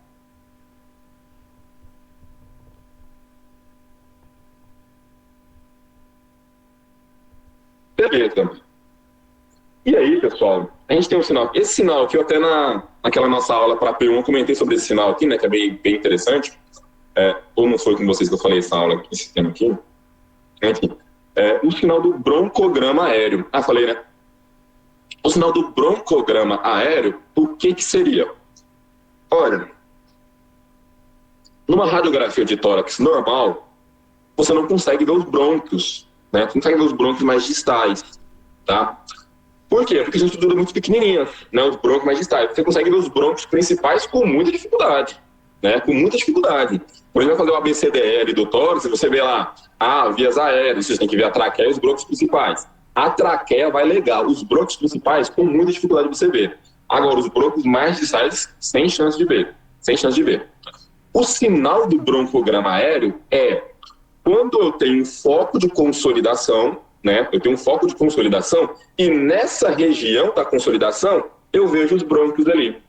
Beleza. E aí, pessoal, a gente tem um sinal. Esse sinal aqui, eu até naquela nossa aula para P1 eu comentei sobre esse sinal aqui, né, que é bem interessante. Ou não foi com vocês que eu falei essa aula, esse tema aqui. Enfim, o sinal do broncograma aéreo. Ah, falei, né? O sinal do broncograma aéreo, o que seria? Olha, numa radiografia de tórax normal, você não consegue ver os brônquios, né? Você não consegue ver os brônquios mais distais, tá? Por quê? Porque são estruturas muito pequenininhas, né? Os brônquios mais distais. Você consegue ver os brônquios principais com muita dificuldade, né? Com muita dificuldade. Por exemplo, fazer o ABCDR do tórax, você vê lá, vias aéreas, você tem que ver a traqueia e os brônquios principais. A traqueia vai legal, os brônquios principais com muita dificuldade de você ver. Agora, os brônquios mais distais, sem chance de ver. Sem chance de ver. O sinal do broncograma aéreo é quando eu tenho um foco de consolidação, né? Eu tenho um foco de consolidação e nessa região da consolidação eu vejo os brônquios ali.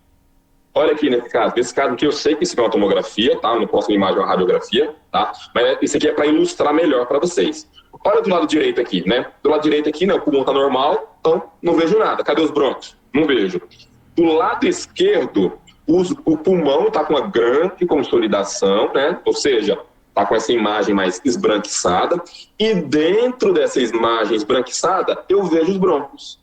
Olha aqui nesse caso. Nesse caso aqui eu sei que isso é uma tomografia, tá? Eu não posso imagem uma radiografia, tá? Mas isso aqui é para ilustrar melhor para vocês. Olha do lado direito aqui, né? Do lado direito aqui, né? O pulmão tá normal, então não vejo nada. Cadê os brônquios? Não vejo. Do lado esquerdo, o pulmão está com uma grande consolidação, né? Ou seja, está com essa imagem mais esbranquiçada. E dentro dessa imagem esbranquiçada, eu vejo os brônquios.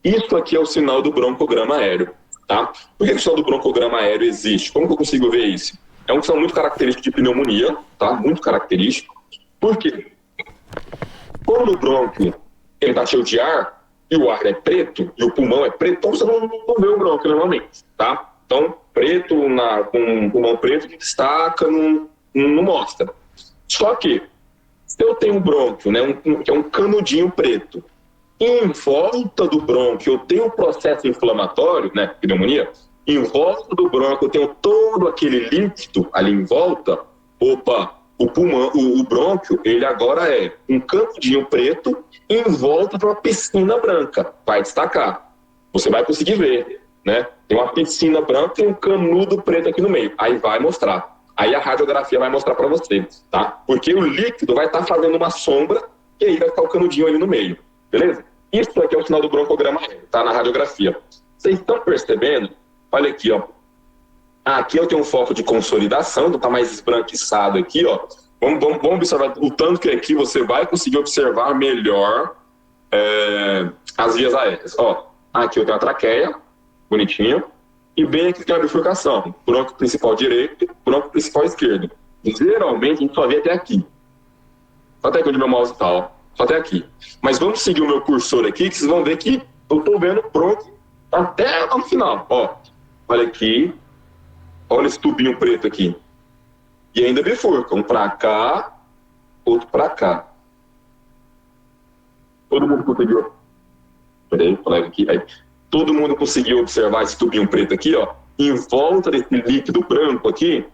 Isso aqui é o sinal do broncograma aéreo, tá? Por que o sinal do broncograma aéreo existe? Como que eu consigo ver isso? É um sinal muito característico de pneumonia, tá? Muito característico. Por quê? Quando o brônquio está cheio de ar, e o ar é preto, e o pulmão é preto, então você não vê o brônquio normalmente, tá? Então, preto com pulmão preto que destaca, não mostra. Só que, se eu tenho um brônquio, né, que é um canudinho preto, em volta do brônquio eu tenho um processo inflamatório, né, pneumonia, em volta do brônquio eu tenho todo aquele líquido ali em volta, opa, o pulmão, o brônquio, ele agora é um canudinho preto em volta de uma piscina branca, vai destacar. Você vai conseguir ver, né? Tem uma piscina branca e um canudo preto aqui no meio, aí vai mostrar. Aí a radiografia vai mostrar para você, tá? Porque o líquido vai estar fazendo uma sombra e aí vai ficar o canudinho ali no meio, beleza? Isso aqui é o sinal do broncograma aéreo, tá? Na radiografia. Vocês estão percebendo? Olha aqui, ó. Aqui eu tenho um foco de consolidação, não tá mais esbranquiçado aqui, ó. Vamos observar o tanto que aqui você vai conseguir observar melhor as vias aéreas. Ó, aqui eu tenho a traqueia, bonitinho. E bem aqui tem a bifurcação, brônquio principal direito, brônquio principal esquerdo. Geralmente a gente só vê até aqui. Só até aqui onde meu mouse está, ó. Só até aqui. Mas vamos seguir o meu cursor aqui, que vocês vão ver que eu estou vendo brônquio até lá no final. Ó, olha aqui. Olha esse tubinho preto aqui. E ainda bifurca. Um para cá, outro para cá. Todo mundo conseguiu. Peraí, colega aqui. Aí. Todo mundo conseguiu observar esse tubinho preto aqui, ó, em volta desse líquido branco aqui.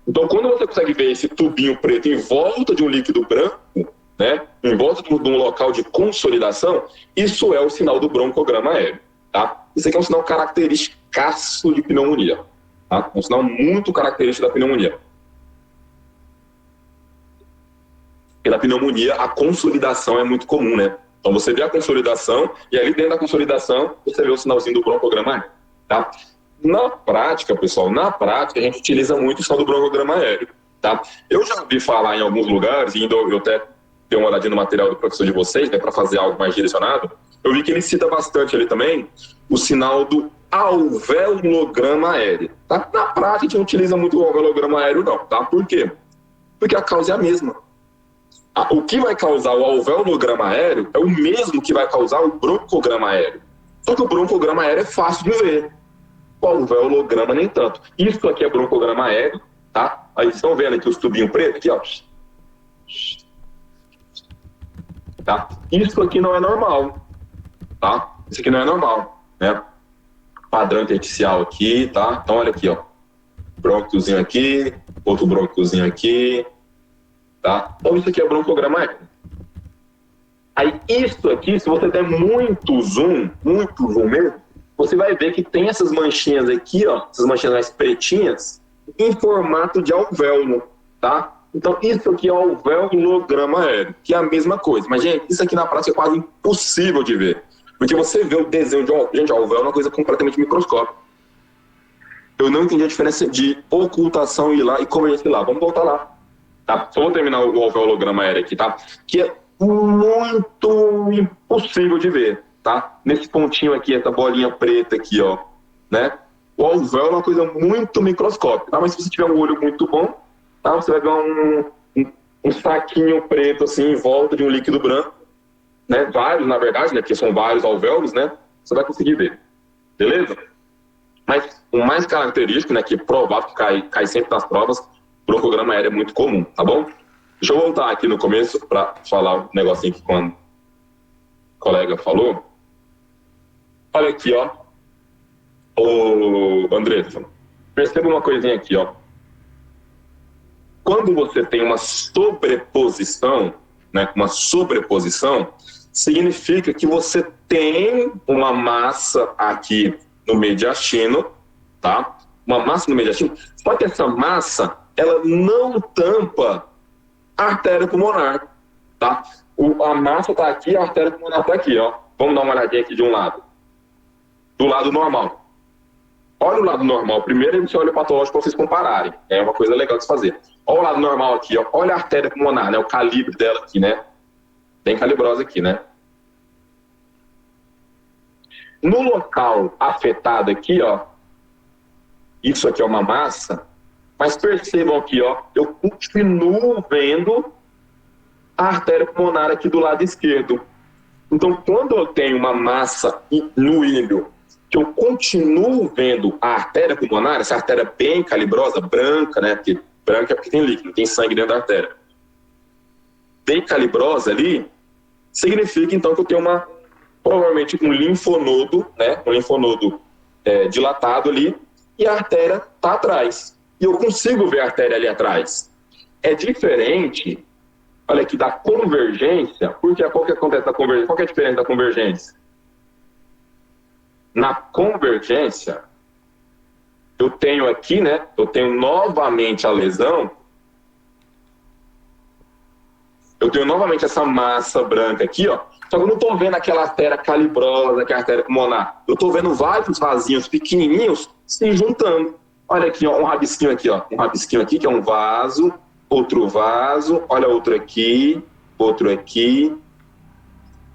Então, quando você consegue ver esse tubinho preto em volta de um líquido branco, né, em volta de um local de consolidação, isso é o sinal do broncograma aéreo, tá? Isso aqui é um sinal característicaço de pneumonia, tá? Um sinal muito característico da pneumonia. Porque na pneumonia, a consolidação é muito comum, né? Então, você vê a consolidação e ali dentro da consolidação, você vê o sinalzinho do broncograma aéreo, tá? Na prática, pessoal, a gente utiliza muito o sinal do broncograma aéreo, tá? Eu já ouvi falar em alguns lugares, e eu até dei uma olhadinha no material do professor de vocês, né, para fazer algo mais direcionado, eu vi que ele cita bastante ali também o sinal do alveolograma aéreo, tá? Na prática, a gente não utiliza muito o alveolograma aéreo, não, tá? Por quê? Porque a causa é a mesma. O que vai causar o alveolograma aéreo é o mesmo que vai causar o broncograma aéreo. Só que o broncograma aéreo é fácil de ver. O alveolograma nem tanto. Isso aqui é broncograma aéreo, tá? Aí vocês estão vendo aqui os tubinhos pretos aqui, ó. Tá? Isso aqui não é normal, tá? Isso aqui não é normal, né? Padrão intersticial aqui, tá? Então olha aqui, ó. Brônquiozinho aqui, outro brônquiozinho aqui. Tá? Então isso aqui é broncograma aéreo. Aí isso aqui, se você der muito zoom mesmo, você vai ver que tem essas manchinhas aqui, ó, essas manchinhas mais pretinhas, em formato de alvéolo, tá? Então isso aqui é o alveolograma aéreo, que é a mesma coisa. Mas, gente, isso aqui na prática é quase impossível de ver. Porque você vê o desenho de alvéolo, gente, alvéolo é uma coisa completamente microscópica. Eu não entendi a diferença de ocultação ir lá e convergência ir lá. Vamos voltar lá. Tá? Só vou terminar o alveolograma aéreo aqui, tá? Que é muito impossível de ver, tá? Nesse pontinho aqui, essa bolinha preta aqui, ó, né? O alvéolo é uma coisa muito microscópica, tá? Mas se você tiver um olho muito bom, tá? Você vai ver um saquinho preto, assim, em volta de um líquido branco, né? Vários, na verdade, né? Porque são vários alvéolos, né? Você vai conseguir ver, beleza? Mas o mais característico, né? Que é provável que cai sempre nas provas, o broncograma aéreo é muito comum, tá bom? Deixa eu voltar aqui no começo para falar um negocinho que quando o colega falou. Olha aqui, ó. Ô, Andressa, perceba uma coisinha aqui, ó. Quando você tem uma sobreposição, né, significa que você tem uma massa aqui no mediastino, tá? Uma massa no mediastino, só que essa massa, ela não tampa a artéria pulmonar, tá? A massa tá aqui, a artéria pulmonar tá aqui, ó. Vamos dar uma olhadinha aqui de um lado. Do lado normal. Olha o lado normal primeiro e você olha o patológico para vocês compararem. É uma coisa legal de se fazer. Olha o lado normal aqui, ó. Olha a artéria pulmonar, né? O calibre dela aqui, né? Bem calibrosa aqui, né? No local afetado aqui, ó. Isso aqui é uma massa. Mas percebam aqui, ó, eu continuo vendo a artéria pulmonar aqui do lado esquerdo. Então, quando eu tenho uma massa no ilho que eu continuo vendo a artéria pulmonar, essa artéria bem calibrosa, branca, né? Porque branca é porque tem líquido, tem sangue dentro da artéria. Bem calibrosa ali, significa então que eu tenho provavelmente um linfonodo, né? Um linfonodo dilatado ali, e a artéria está atrás. E eu consigo ver a artéria ali atrás. É diferente, olha aqui, da convergência, porque qual que acontece na convergência? Qual que é a diferença da convergência? Na convergência, eu tenho aqui, né? Eu tenho novamente a lesão. Eu tenho novamente essa massa branca aqui, ó. Só que eu não estou vendo aquela artéria calibrosa, que é a artéria pulmonar. Eu estou vendo vários vasinhos pequenininhos se juntando. Olha aqui, ó, um rabisquinho aqui, ó. Um rabisquinho aqui, que é um vaso, outro vaso, olha outro aqui, outro aqui.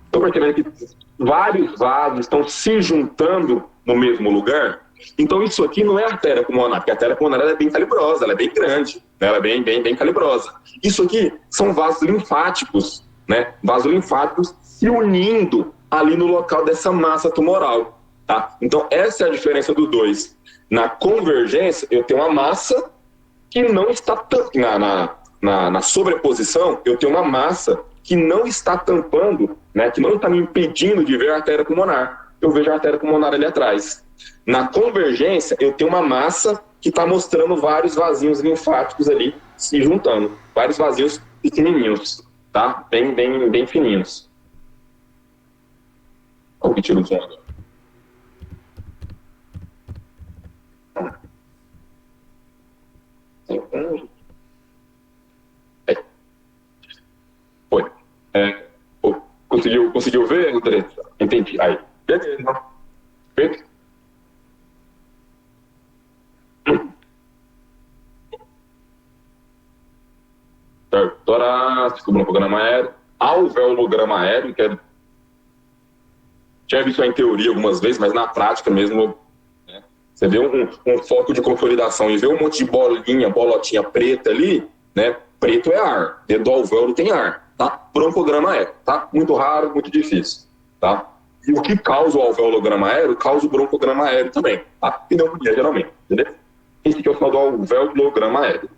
Estou percebendo que vários vasos estão se juntando no mesmo lugar. Então isso aqui não é artéria pulmonar, porque a artéria pulmonar ela é bem calibrosa, ela é bem grande, né? Ela é bem calibrosa. Isso aqui são vasos linfáticos, né? Vasos linfáticos se unindo ali no local dessa massa tumoral, tá? Então essa é a diferença dos dois. Na convergência, eu tenho uma massa que não está na sobreposição, eu tenho uma massa que não está tampando, né, que não está me impedindo de ver a artéria pulmonar. Eu vejo a artéria pulmonar ali atrás. Na convergência, eu tenho uma massa que está mostrando vários vasinhos linfáticos ali se juntando. Vários vasinhos pequenininhos, tá? Bem fininhos. Olha o que tira o som agora. Foi. Conseguiu ver, André? Entendi. Aí. Beleza. Perfeito. Torácico, broncograma aéreo, alveolograma aéreo, que é... Já vi isso em teoria algumas vezes, mas na prática mesmo, né? Você vê um foco de consolidação e vê um monte de bolotinha preta ali, né? Preto é ar, dentro do alvéolo tem ar, tá? Broncograma aéreo, tá? Muito raro, muito difícil, tá? E o que causa o alveolograma aéreo, causa o broncograma aéreo também, tá? Pneumonia, geralmente, entendeu? Esse aqui é o sinal do alveolograma aéreo.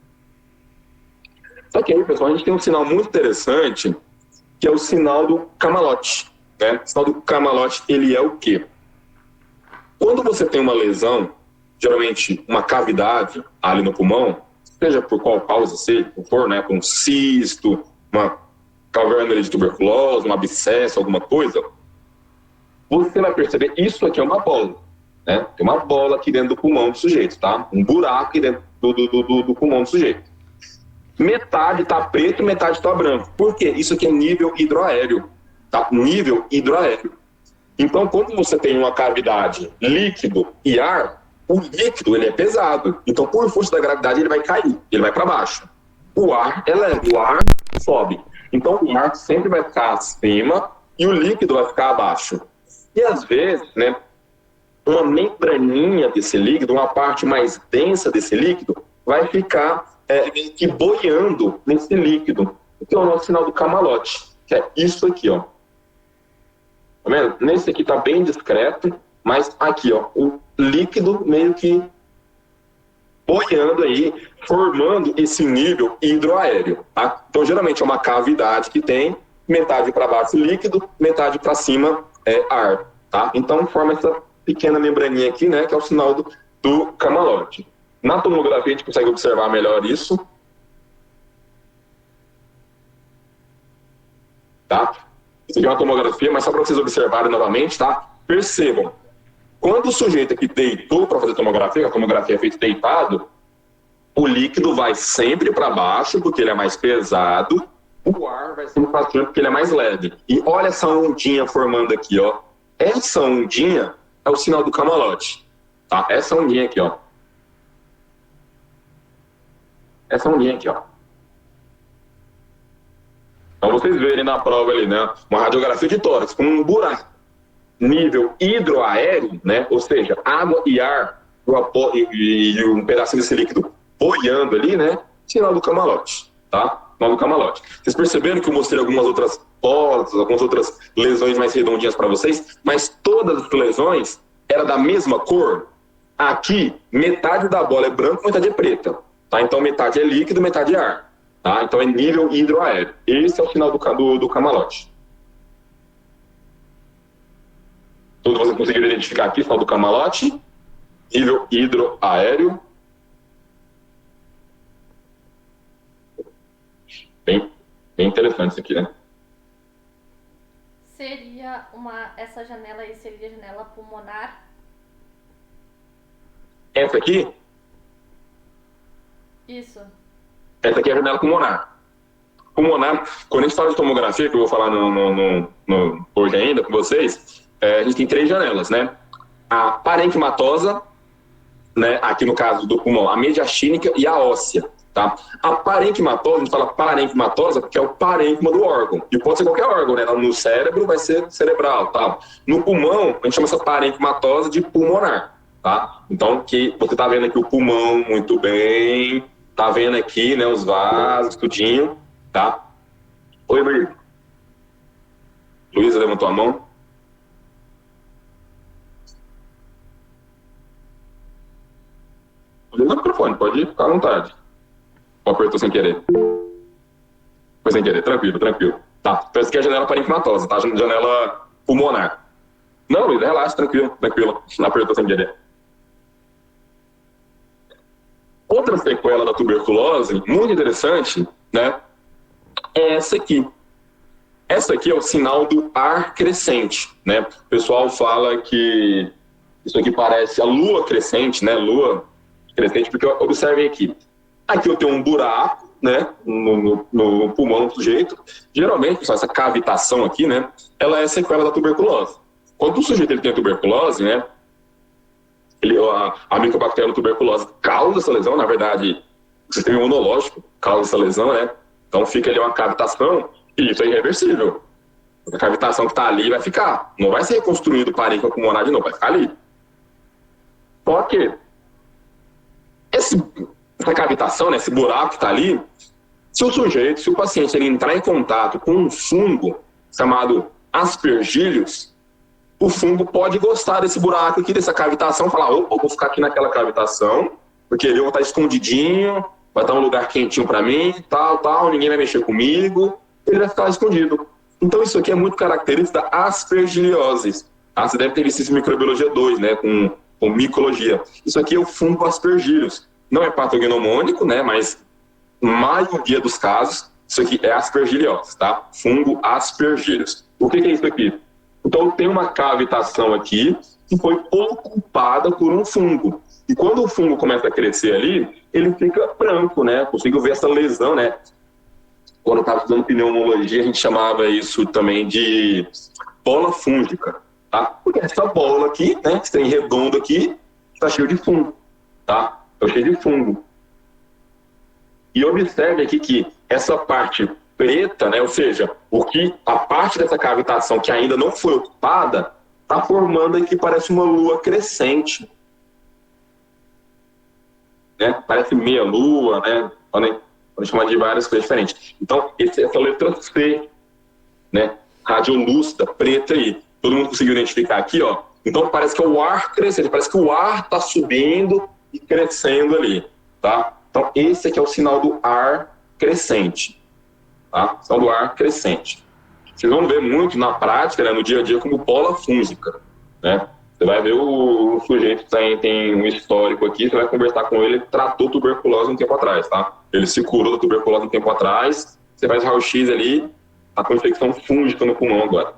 Só que aí, pessoal, a gente tem um sinal muito interessante, que é o sinal do camalote, né? O sinal do camalote, ele é o quê? Quando você tem uma lesão, geralmente uma cavidade ali no pulmão, seja por qual causa for, né? Por um cisto, uma caverna de tuberculose, um abscesso, alguma coisa, você vai perceber, isso aqui é uma bola, né? Tem uma bola aqui dentro do pulmão do sujeito, tá? Um buraco aqui dentro do pulmão do sujeito. Metade está preto, metade está branco. Por quê? Isso aqui é nível hidroaéreo, tá? Nível hidroaéreo. Então, quando você tem uma cavidade líquido e ar, o líquido ele é pesado. Então, por força da gravidade, ele vai cair, ele vai para baixo. O ar é leve, o ar sobe. Então, o ar sempre vai ficar acima e o líquido vai ficar abaixo. E, às vezes, né, uma membraninha desse líquido, uma parte mais densa desse líquido, vai ficar meio que boiando nesse líquido, que é o nosso sinal do camalote, que é isso aqui, ó. Tá vendo? Nesse aqui tá bem discreto, mas aqui, ó, o líquido meio que boiando aí, formando esse nível hidroaéreo, tá? Então, geralmente é uma cavidade que tem metade para baixo líquido, metade para cima ar, tá? Então, forma essa pequena membraninha aqui, né, que é o sinal do camalote. Na tomografia a gente consegue observar melhor isso. Tá? Isso aqui é uma tomografia, mas só para vocês observarem novamente, tá? Percebam, quando o sujeito aqui deitou para fazer tomografia, a tomografia é feita deitado, o líquido vai sempre para baixo, porque ele é mais pesado, o ar vai sempre para cima, porque ele é mais leve. E olha essa ondinha formando aqui, ó. Essa ondinha é o sinal do camalote, tá? Essa ondinha aqui, ó. Essa ondinha aqui, ó. Então vocês verem na prova ali, né? Uma radiografia de tórax com um buraco. Nível hidroaéreo, né? Ou seja, água e ar e um pedacinho desse líquido boiando ali, né? Sinal do camalote, tá? Sinal do camalote. Vocês perceberam que eu mostrei algumas outras fotos, algumas outras lesões mais redondinhas para vocês, mas todas as lesões era da mesma cor, aqui metade da bola é branca, metade é preta. Tá? Então metade é líquido, metade é ar. Tá? Então é nível hidroaéreo. Esse é o sinal do camalote. Todos vocês conseguiram identificar aqui o sinal do camalote? Nível hidroaéreo. Bem interessante isso aqui, né? Essa janela aí seria a janela pulmonar? Essa aqui? Isso. Essa aqui é a janela pulmonar. Pulmonar, quando a gente fala de tomografia, que eu vou falar hoje ainda com vocês, a gente tem 3 janelas, né? A parenquimatosa, né? Aqui no caso do pulmão, a mediastínica e a óssea. Tá? A parenquimatosa, a gente fala parenquimatosa porque é o parênquima do órgão. E pode ser qualquer órgão, né? No cérebro vai ser cerebral, tá? No pulmão, a gente chama essa parenquimatosa de pulmonar, tá? Então, que você tá vendo aqui o pulmão muito bem, tá vendo aqui, né, os vasos, tudinho, tá? Oi, Luísa. Luísa levantou a mão. Liga o microfone, pode ficar à vontade. Ou apertou sem querer? Foi sem querer, tranquilo. Tá, então essa aqui é a janela parenquimatosa, tá? Janela pulmonar. Não, Luísa, relaxa, tranquilo. Não apertou sem querer. Outra sequela da tuberculose, muito interessante, né? É essa aqui. Essa aqui é o sinal do ar crescente, né? O pessoal fala que isso aqui parece a lua crescente, né? Lua crescente, porque observem aqui. Aqui eu tenho um buraco, né, no pulmão do sujeito. Geralmente, pessoal, essa cavitação aqui, né, ela é sequela da tuberculose. Quando o sujeito ele tem a tuberculose, né, a micobactéria tuberculose causa essa lesão, na verdade, o sistema imunológico causa essa lesão, né, então fica ali uma cavitação e isso é irreversível. A cavitação que está ali vai ficar, não vai ser reconstruído o parênquima pulmonar de novo, vai ficar ali. Só que essa cavitação, né, esse buraco que está ali, se o paciente ele entrar em contato com um fungo chamado aspergillus, o fungo pode gostar desse buraco aqui, dessa cavitação, falar, opa, eu vou ficar aqui naquela cavitação, porque ele vai estar escondidinho, vai estar um lugar quentinho para mim, tal, ninguém vai mexer comigo, ele vai ficar escondido. Então isso aqui é muito característico da aspergiliose. Você deve ter visto isso em microbiologia 2, né, com micologia. Isso aqui é o fungo aspergillus. Não é patognomônico, né, mas na maioria dos casos, isso aqui é aspergiliose, tá? Fungo aspergillus. O que é isso aqui? Então tem uma cavitação aqui que foi ocupada por um fungo. E quando o fungo começa a crescer ali, ele fica branco, né? Consigo ver essa lesão, né? Quando eu estava estudando pneumologia, a gente chamava isso também de bola fúngica, tá? Porque essa bola aqui, né, que tem redondo aqui, está cheio de fungo, tá? Está cheio de fungo. E observe aqui que essa parte preta, né, ou seja, a parte dessa cavitação que ainda não foi ocupada, está formando aqui, parece uma lua crescente. Né? Parece meia lua, né? Podem chamar de várias coisas diferentes. Então, essa letra C, né? Radiolúcida, preta aí. Todo mundo conseguiu identificar aqui, ó. Então, parece que é o ar crescente, parece que o ar está subindo e crescendo ali, tá? Então, esse aqui é o sinal do ar crescente, tá? Sinal do ar crescente. Vocês vão ver muito na prática, né, no dia a dia, como bola fúngica, né? Você vai ver o sujeito que tem um histórico aqui, você vai conversar com ele, ele tratou tuberculose um tempo atrás, tá? Ele se curou da tuberculose um tempo atrás, você faz raio-x ali, tá com infecção fúngica no pulmão agora.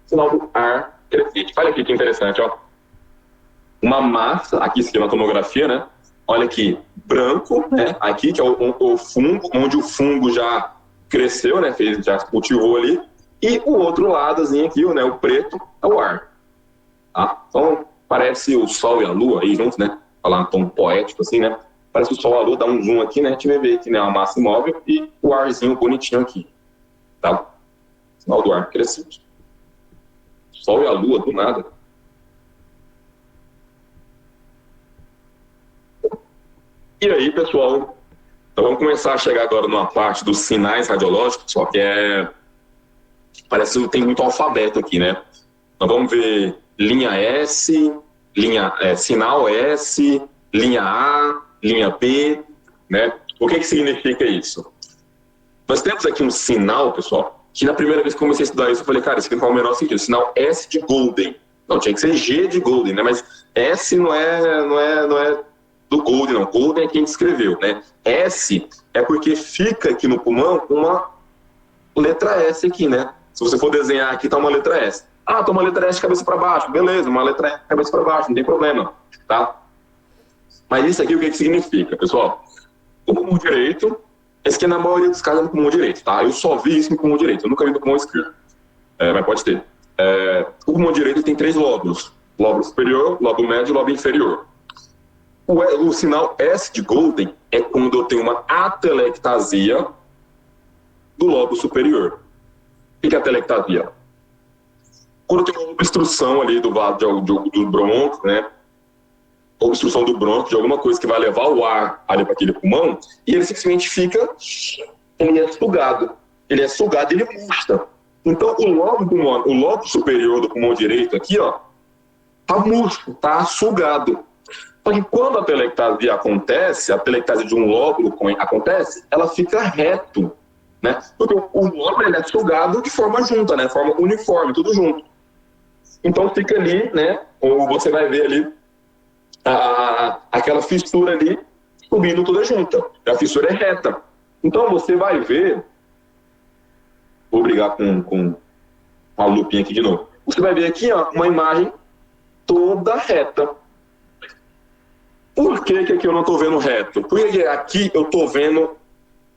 Sinal do ar crescente. Olha aqui que interessante, ó. Uma massa, aqui isso aqui é uma tomografia, né? Olha aqui, branco, né? Aqui que é o fungo, onde o fungo já cresceu, né? Já cultivou ali. E o outro ladozinho aqui, né? O preto, é o ar. Tá? Então, parece o Sol e a Lua aí juntos, né? Falar um tom poético assim, né? Parece o Sol e a Lua, dá um zoom aqui, né? A gente vai ver aqui, né? A massa imóvel e o arzinho bonitinho aqui. Tá? Sinal do ar crescente. Sol e a Lua, do nada. E aí, pessoal, então vamos começar a chegar agora numa parte dos sinais radiológicos, só que é Parece que tem muito alfabeto aqui, né? Então vamos ver linha S, sinal S, linha A, linha B, né? O que significa isso? Nós temos aqui um sinal, pessoal, que na primeira vez que eu comecei a estudar isso, eu falei, cara, isso aqui não faz o menor sentido. Sinal S de Golden. Não, tinha que ser G de Golden, né? Mas S não é do Golden, não. Golden é quem escreveu, né? S é porque fica aqui no pulmão uma letra S aqui, né? Se você for desenhar aqui, tá uma letra S. Ah, tá uma letra S de cabeça para baixo. Beleza, uma letra S de cabeça para baixo, não tem problema, tá? Mas isso aqui, o que significa, pessoal? O pulmão direito, esse aqui na maioria dos casos é no pulmão direito, tá? Eu só vi isso no pulmão direito, eu nunca vi no pulmão esquerdo. Mas pode ter. O pulmão direito tem 3 lóbulos. Lóbulo superior, lóbulo médio e lóbulo inferior. O sinal S de Golden é quando eu tenho uma atelectasia do lobo superior. O que é atelectasia? Quando eu tenho uma obstrução ali do vaso do bronco, né? Obstrução do bronco, de alguma coisa que vai levar o ar ali para aquele pulmão, e ele simplesmente fica, ele é sugado, ele murcha. Então o lobo superior do pulmão direito aqui, ó, tá murcho, tá sugado. Só que quando a atelectasia acontece, a atelectasia de um lóbulo acontece, ela fica reto, né? Porque o lóbulo ele é sugado de forma junta, né? De forma uniforme, tudo junto. Então fica ali, né? Ou você vai ver ali aquela fissura ali subindo toda junta. A fissura é reta. Então você vai ver, vou brigar com a lupinha aqui de novo. Você vai ver aqui, ó, uma imagem toda reta. Por que aqui eu não estou vendo reto? Porque aqui eu estou vendo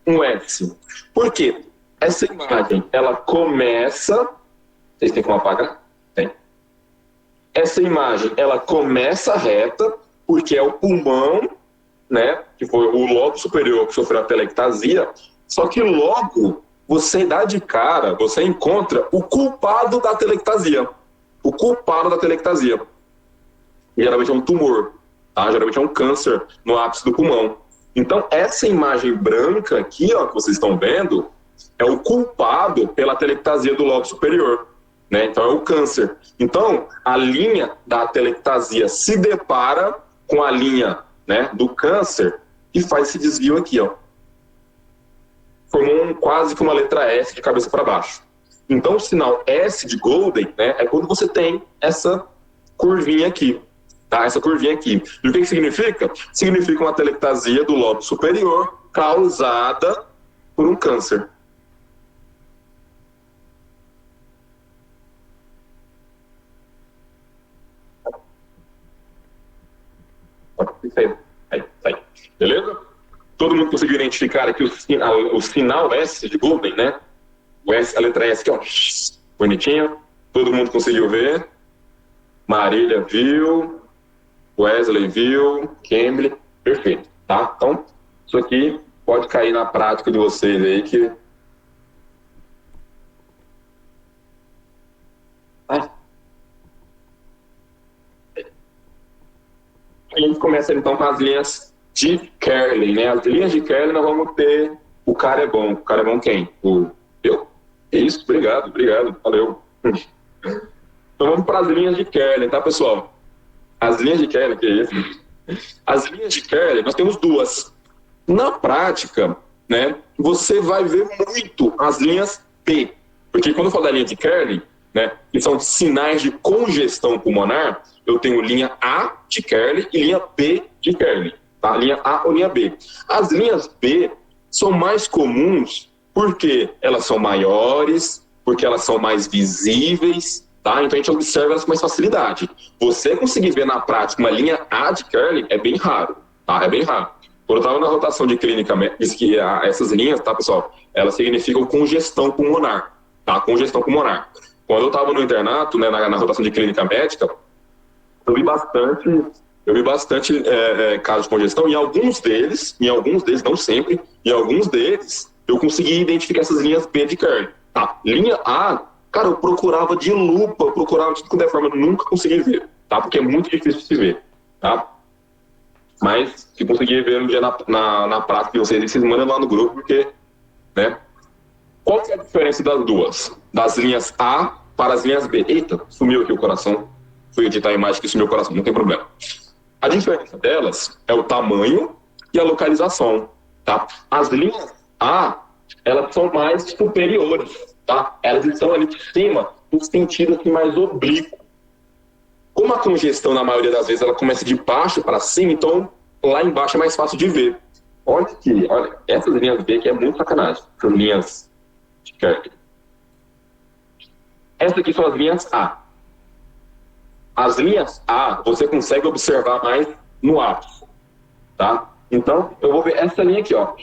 um S. Por quê? Essa imagem, ela começa... Vocês têm como apagar? Tem. Essa imagem, ela começa reta, porque é o pulmão, né? Que foi o lobo superior que sofreu a atelectasia. Só que logo, você dá de cara, você encontra o culpado da atelectasia. O culpado da atelectasia. Geralmente é um tumor. Tá? Geralmente é um câncer no ápice do pulmão. Então, essa imagem branca aqui, ó, que vocês estão vendo, é o culpado pela atelectasia do lobo superior. Né? Então, é o câncer. Então, a linha da atelectasia se depara com a linha, né, do câncer e faz esse desvio aqui. Ó. Formou quase que uma letra S de cabeça para baixo. Então, o sinal S de Golden, né, é quando você tem essa curvinha aqui. Tá, essa curvinha aqui. E o que significa? Significa uma atelectasia do lobo superior causada por um câncer. Aí. Beleza? Todo mundo conseguiu identificar aqui o sinal S de Golden, né? O S, a letra S aqui, ó. Bonitinho. Todo mundo conseguiu ver. Marília viu. Wesley viu, Cambly, perfeito, tá? Então, isso aqui pode cair na prática de vocês aí que... A gente começa então com as linhas de Kerley, né? As linhas de Kerley nós vamos ter o cara é bom. O cara é bom quem? Eu? Isso, obrigado, valeu. Então vamos para as linhas de Kerley, tá, pessoal? As linhas de Kerley, que é isso? As linhas de Kerley, nós temos 2. Na prática, né, você vai ver muito as linhas P. Porque quando eu falo da linha de Kerley, né, que são sinais de congestão pulmonar, eu tenho linha A de Kerley e linha B de Kerley. Tá? Linha A ou linha B. As linhas B são mais comuns porque elas são maiores, porque elas são mais visíveis, tá? Então a gente observa elas com mais facilidade. Você conseguir ver na prática uma linha A de Kerley é bem raro, tá? É bem raro. Quando eu estava na rotação de clínica, diz que essas linhas, tá, pessoal? Elas significam congestão pulmonar, tá? Congestão pulmonar. Quando eu estava no internato, né, na rotação de clínica médica, eu vi bastante casos de congestão, e alguns deles, não sempre, em alguns deles, eu consegui identificar essas linhas B de Kerley, tá? Linha A, cara, eu procurava de lupa, eu procurava de toda forma, nunca consegui ver, tá? Porque é muito difícil de se ver, tá? Mas, se conseguir ver um dia na prática de vocês mandam lá no grupo, porque, né, Qual que é a diferença das duas? Das linhas A para as linhas B. Eita, sumiu aqui o coração. Fui editar a imagem que sumiu o coração, não tem problema. A diferença delas é o tamanho e a localização, tá? As linhas A, elas são mais superiores, tá? Elas estão ali de cima, no sentido assim, mais oblíquo. Como a congestão, na maioria das vezes, ela começa de baixo para cima, então lá embaixo é mais fácil de ver. Olha, essas linhas B aqui é muito sacanagem. Essas linhas de Kerr. Essas aqui são as linhas A. As linhas A, você consegue observar mais no ápice, tá? Então, eu vou ver essa linha aqui, ó.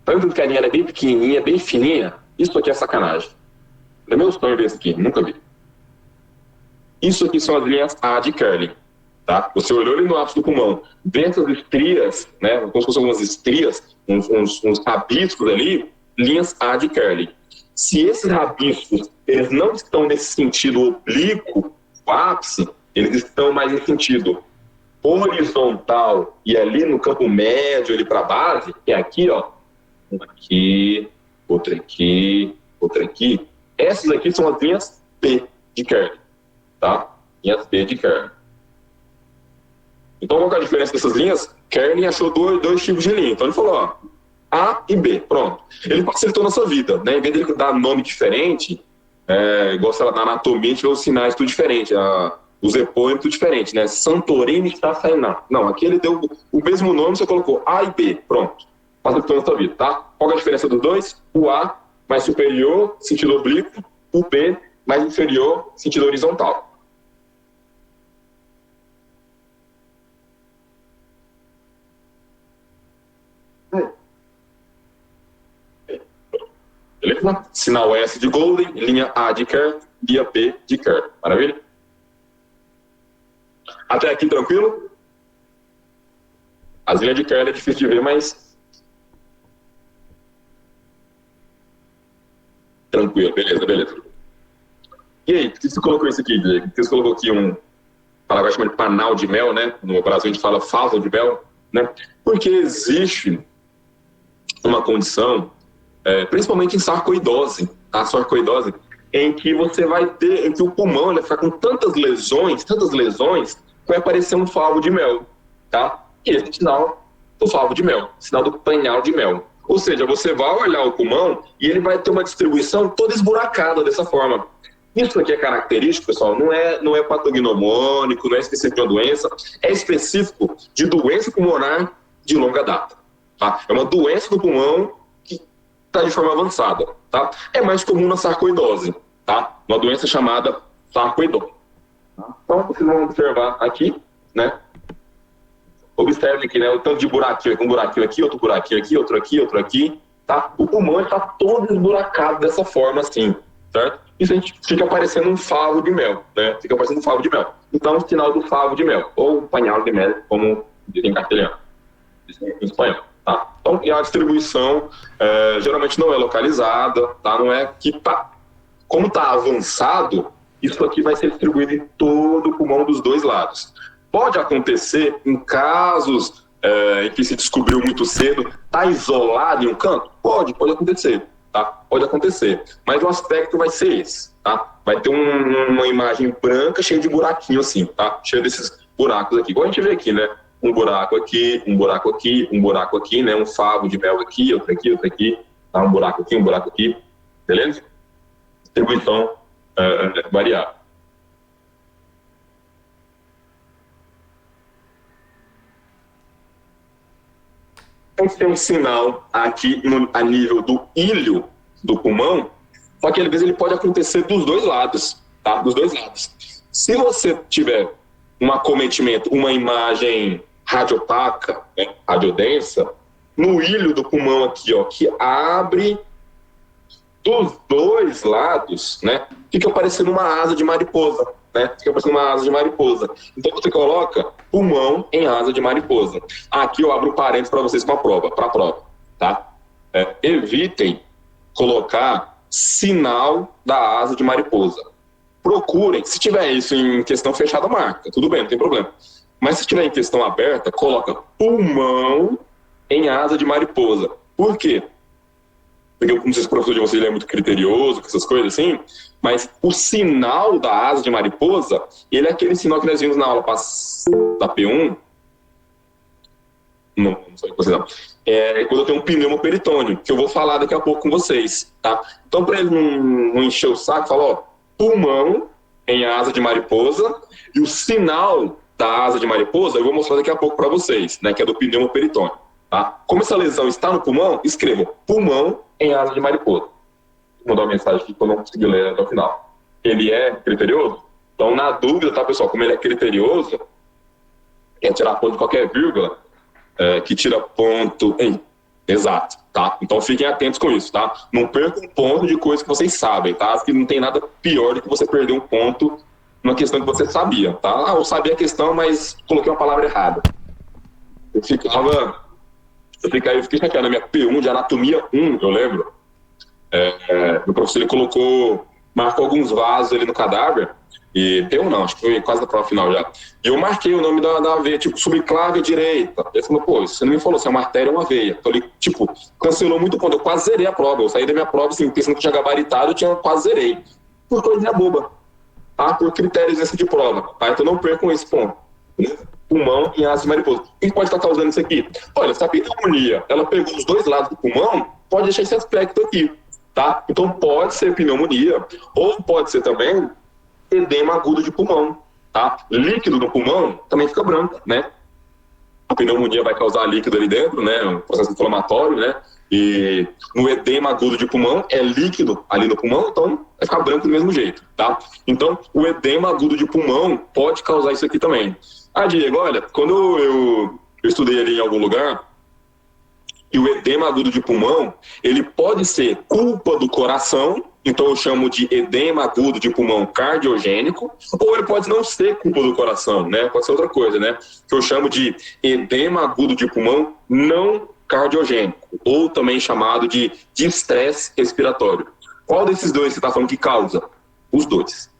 Tá vendo que a linha é bem pequenininha, bem fininha? Isso aqui é sacanagem. É meu sonho ver isso aqui, nunca vi. Isso aqui são as linhas A de Kerr, tá? Você olhou ali no ápice do pulmão, vê essas estrias, né? Como se fossem algumas estrias, uns rabiscos ali, linhas A de Kerr. Se esses rabiscos, eles não estão nesse sentido oblíquo, o ápice, eles estão mais em sentido horizontal e ali no campo médio, ali para a base, que é aqui, ó, uma aqui, outra aqui, outra aqui. Essas aqui são as linhas B de Kerr, tá? Linhas B de Kerr. Então, qual é a diferença dessas linhas? Kerr achou dois tipos de linha. Então, ele falou, ó, A e B, pronto. Ele facilitou nossa vida, né? Em vez dele dar nome diferente, igual, sei lá, na anatomia, a gente vê os sinais tudo diferente, os epônimos tudo diferente, né? Santorini está saindo. Não, aqui ele deu o mesmo nome, você colocou A e B, pronto. Facilitou nossa vida, tá? Qual é a diferença dos dois? O A, mais superior, sentido oblíquo, o B, mais inferior, sentido horizontal. Beleza? Sinal S de Golden, linha A de Kerr, linha B de Kerr. Maravilha? Até aqui tranquilo? As linhas de Kerr é difícil de ver, mas... Tranquilo, beleza. E aí, por que você colocou isso aqui, Diego? Por que você colocou aqui um palavra chamada de panal de mel, né? No Brasil a gente fala favo de mel, né? Porque existe uma condição... principalmente em sarcoidose, tá? Sarcoidose, em que você vai ter, em que o pulmão ele vai ficar com tantas lesões, que vai aparecer um favo de mel, tá? E esse é o sinal do favo de mel, sinal do panal de mel. Ou seja, você vai olhar o pulmão e ele vai ter uma distribuição toda esburacada dessa forma. Isso aqui é característico, pessoal, não é patognomônico, não é específico de uma doença, é específico de doença pulmonar de longa data, tá? É uma doença do pulmão está de forma avançada, tá? É mais comum na sarcoidose, tá? Uma doença chamada sarcoidose. Então, vocês vão observar aqui, né? Observe aqui, né? O tanto de buraquinho, um buraquinho aqui, outro buraquinho aqui, outro aqui, outro aqui, tá? O pulmão está todo esburacado dessa forma, assim, certo? Isso a gente fica parecendo um favo de mel, né? Fica parecendo um favo de mel. Então, o sinal do favo de mel, ou panal de mel, como dizem em castelhano, em espanhol. Tá? Então, e a distribuição geralmente não é localizada, tá? Não é que tá. Como está avançado, isso aqui vai ser distribuído em todo o pulmão dos dois lados. Pode acontecer em casos em que se descobriu muito cedo, está isolado em um canto? Pode acontecer, tá? Pode acontecer. Mas o aspecto vai ser esse, tá? Vai ter uma imagem branca cheia de buraquinho assim, tá? Cheia desses buracos aqui, igual a gente vê aqui, né? Um buraco aqui, um buraco aqui, um buraco aqui, né? Um favo de mel aqui, outro aqui, tá? Um buraco aqui, beleza? Distribuição variável. Então, tem um sinal aqui a nível do ilho do pulmão, só que às vezes ele pode acontecer dos dois lados, tá? Dos dois lados. Se você tiver um acometimento, uma imagem radiopaca, né, radiodensa, no ilho do pulmão aqui, ó, que abre dos dois lados, né, fica parecendo uma asa de mariposa, né, fica parecendo uma asa de mariposa. Então você coloca pulmão em asa de mariposa. Aqui eu abro parênteses para vocês para a prova, tá? Evitem colocar sinal da asa de mariposa. Procurem, se tiver isso em questão fechada, marca, tudo bem, não tem problema. Mas se estiver em questão aberta, coloca pulmão em asa de mariposa. Por quê? porque eu não sei se o professor de vocês ele é muito criterioso, com essas coisas assim, mas o sinal da asa de mariposa, ele é aquele sinal que nós vimos na aula da P1, não sei o que vocês não. Quando eu tenho um pneumoperitônio, que eu vou falar daqui a pouco com vocês, tá? Então, para ele não encher o saco, fala, ó, pulmão em asa de mariposa, e o sinal da asa de mariposa eu vou mostrar daqui a pouco para vocês, né, que é do pneumoperitônio, tá? Como essa lesão está no pulmão, escreva pulmão em asa de mariposa. Vou mandar uma mensagem aqui que eu não consegui ler até o final. Ele é criterioso? Então, na dúvida, tá, pessoal, como ele é criterioso, é tirar ponto de qualquer vírgula, que tira ponto em exato, tá? Então fiquem atentos com isso, tá? Não percam um ponto de coisa que vocês sabem, tá? Porque não tem nada pior do que você perder um ponto numa questão que você sabia, tá? Eu sabia a questão, mas coloquei uma palavra errada. Eu fiquei chateado na minha P1 de anatomia 1, eu lembro. O professor ele marcou alguns vasos ali no cadáver, e P1 não, acho que foi quase na prova final já. E eu marquei o nome da veia, tipo, subclávia direita. Ele falou, pô, você não me falou se é uma artéria ou uma veia. Então ele, tipo, cancelou muito ponto. Eu quase zerei a prova. Eu saí da minha prova, assim, pensando que tinha gabaritado, eu quase zerei. Por coisinha boba, tá? Por critérios desse de prova, tá? Então não percam esse ponto. Pulmão em asa de mariposa. O que pode estar causando isso aqui? Olha, se a pneumonia, ela pegou os dois lados do pulmão, pode deixar esse aspecto aqui, tá? Então pode ser pneumonia, ou pode ser também edema agudo de pulmão, tá? Líquido no pulmão também fica branco, né? A pneumonia vai causar líquido ali dentro, né? Um processo inflamatório, né? E no edema agudo de pulmão é líquido ali no pulmão, então vai ficar branco do mesmo jeito, tá? Então, o edema agudo de pulmão pode causar isso aqui também. Ah, Diego, olha, quando eu estudei ali em algum lugar, e o edema agudo de pulmão, ele pode ser culpa do coração, então eu chamo de edema agudo de pulmão cardiogênico, ou ele pode não ser culpa do coração, né? Pode ser outra coisa, né? Que eu chamo de edema agudo de pulmão não cardiogênico, ou também chamado de estresse respiratório. Qual desses dois você está falando que causa? Os dois.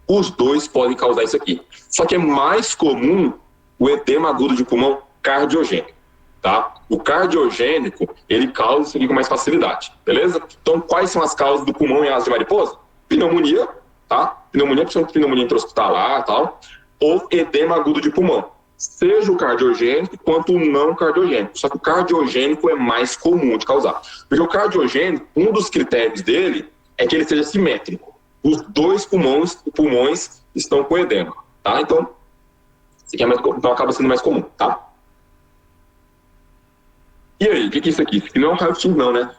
Os dois podem causar isso aqui. Só que é mais comum o edema agudo de pulmão cardiogênico, tá? O cardiogênico, ele causa isso aqui com mais facilidade, beleza? Então, quais são as causas do pulmão em asa de mariposa? Pneumonia, tá? Pneumonia, principalmente pneumonia intra-hospitalar e tal, ou edema agudo de pulmão. Seja o cardiogênico quanto o não cardiogênico. Só que o cardiogênico é mais comum de causar. Porque o cardiogênico, um dos critérios dele é que ele seja simétrico. Os dois pulmões estão com edema, tá? Então, isso aqui então acaba sendo mais comum, tá? E aí, o que é isso aqui? Isso aqui não é um raio-x não, né?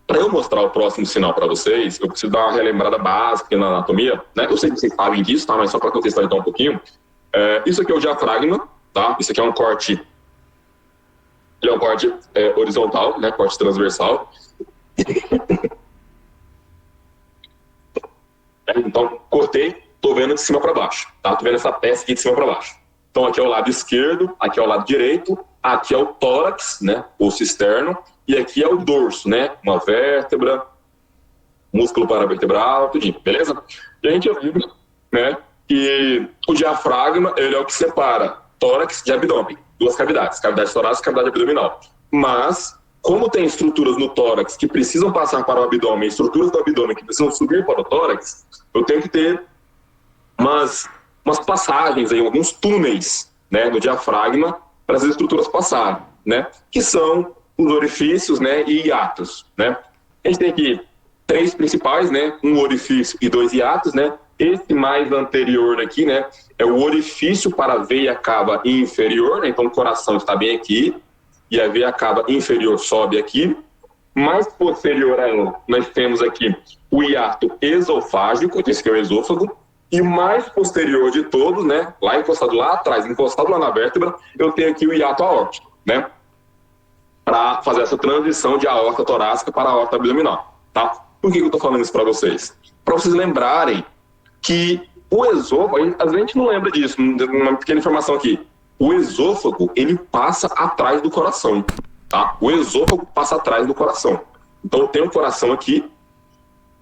Para eu mostrar o próximo sinal para vocês, eu preciso dar uma relembrada básica na anatomia, né? Eu sei que vocês sabem disso, tá? Mas só para contextualizar um pouquinho. Isso aqui é o diafragma, tá? Isso aqui é um corte... Ele é um corte horizontal, né? Corte transversal. Então, cortei, tô vendo de cima para baixo, tá? Tô vendo essa peça aqui de cima para baixo. Então, aqui é o lado esquerdo, aqui é o lado direito, aqui é o tórax, né? Osso externo, e aqui é o dorso, né? Uma vértebra, músculo paravertebral, tudinho, beleza? E a gente viu, né? Que o diafragma, ele é o que separa tórax de abdômen, duas cavidades, cavidade torácica e cavidade abdominal. Mas, como tem estruturas no tórax que precisam passar para o abdômen, estruturas do abdômen que precisam subir para o tórax, eu tenho que ter umas passagens, aí, alguns túneis, né, no diafragma para as estruturas passarem, né, que são os orifícios, né, e hiatos, né. A gente tem aqui 3 principais, né, um orifício e 2 hiatos, né. Esse mais anterior aqui, né, é o orifício para a veia cava inferior, né, então o coração está bem aqui, e a veia cava inferior sobe aqui. Mais posterior a ela, nós temos aqui o hiato esofágico, esse que é o esôfago, e mais posterior de todos, né, lá encostado lá atrás, encostado lá na vértebra, eu tenho aqui o hiato aórtico, né, para fazer essa transição de aorta torácica para a aorta abdominal, tá? Por que eu tô falando isso para vocês? Para vocês lembrarem que o esôfago, às vezes a gente não lembra disso, uma pequena informação aqui, o esôfago, ele passa atrás do coração, tá? O esôfago passa atrás do coração. Então, eu tenho o coração aqui,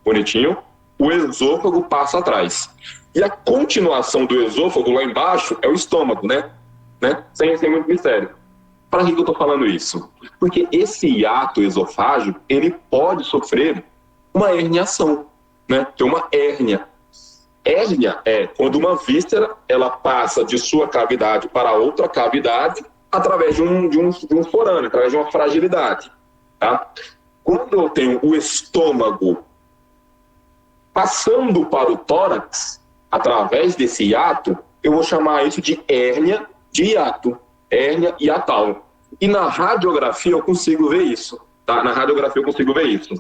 bonitinho, o esôfago passa atrás. E a continuação do esôfago lá embaixo é o estômago, né? Sem muito mistério. Para que eu estou falando isso? Porque esse hiato esofágico, ele pode sofrer uma herniação, né? Tem uma hérnia. Hérnia é quando uma víscera ela passa de sua cavidade para outra cavidade através de um forame, através de uma fragilidade. Tá? Quando eu tenho o estômago passando para o tórax, através desse hiato, eu vou chamar isso de hérnia de hiato, hérnia hiatal. E na radiografia eu consigo ver isso. Tá? Na radiografia eu consigo ver isso.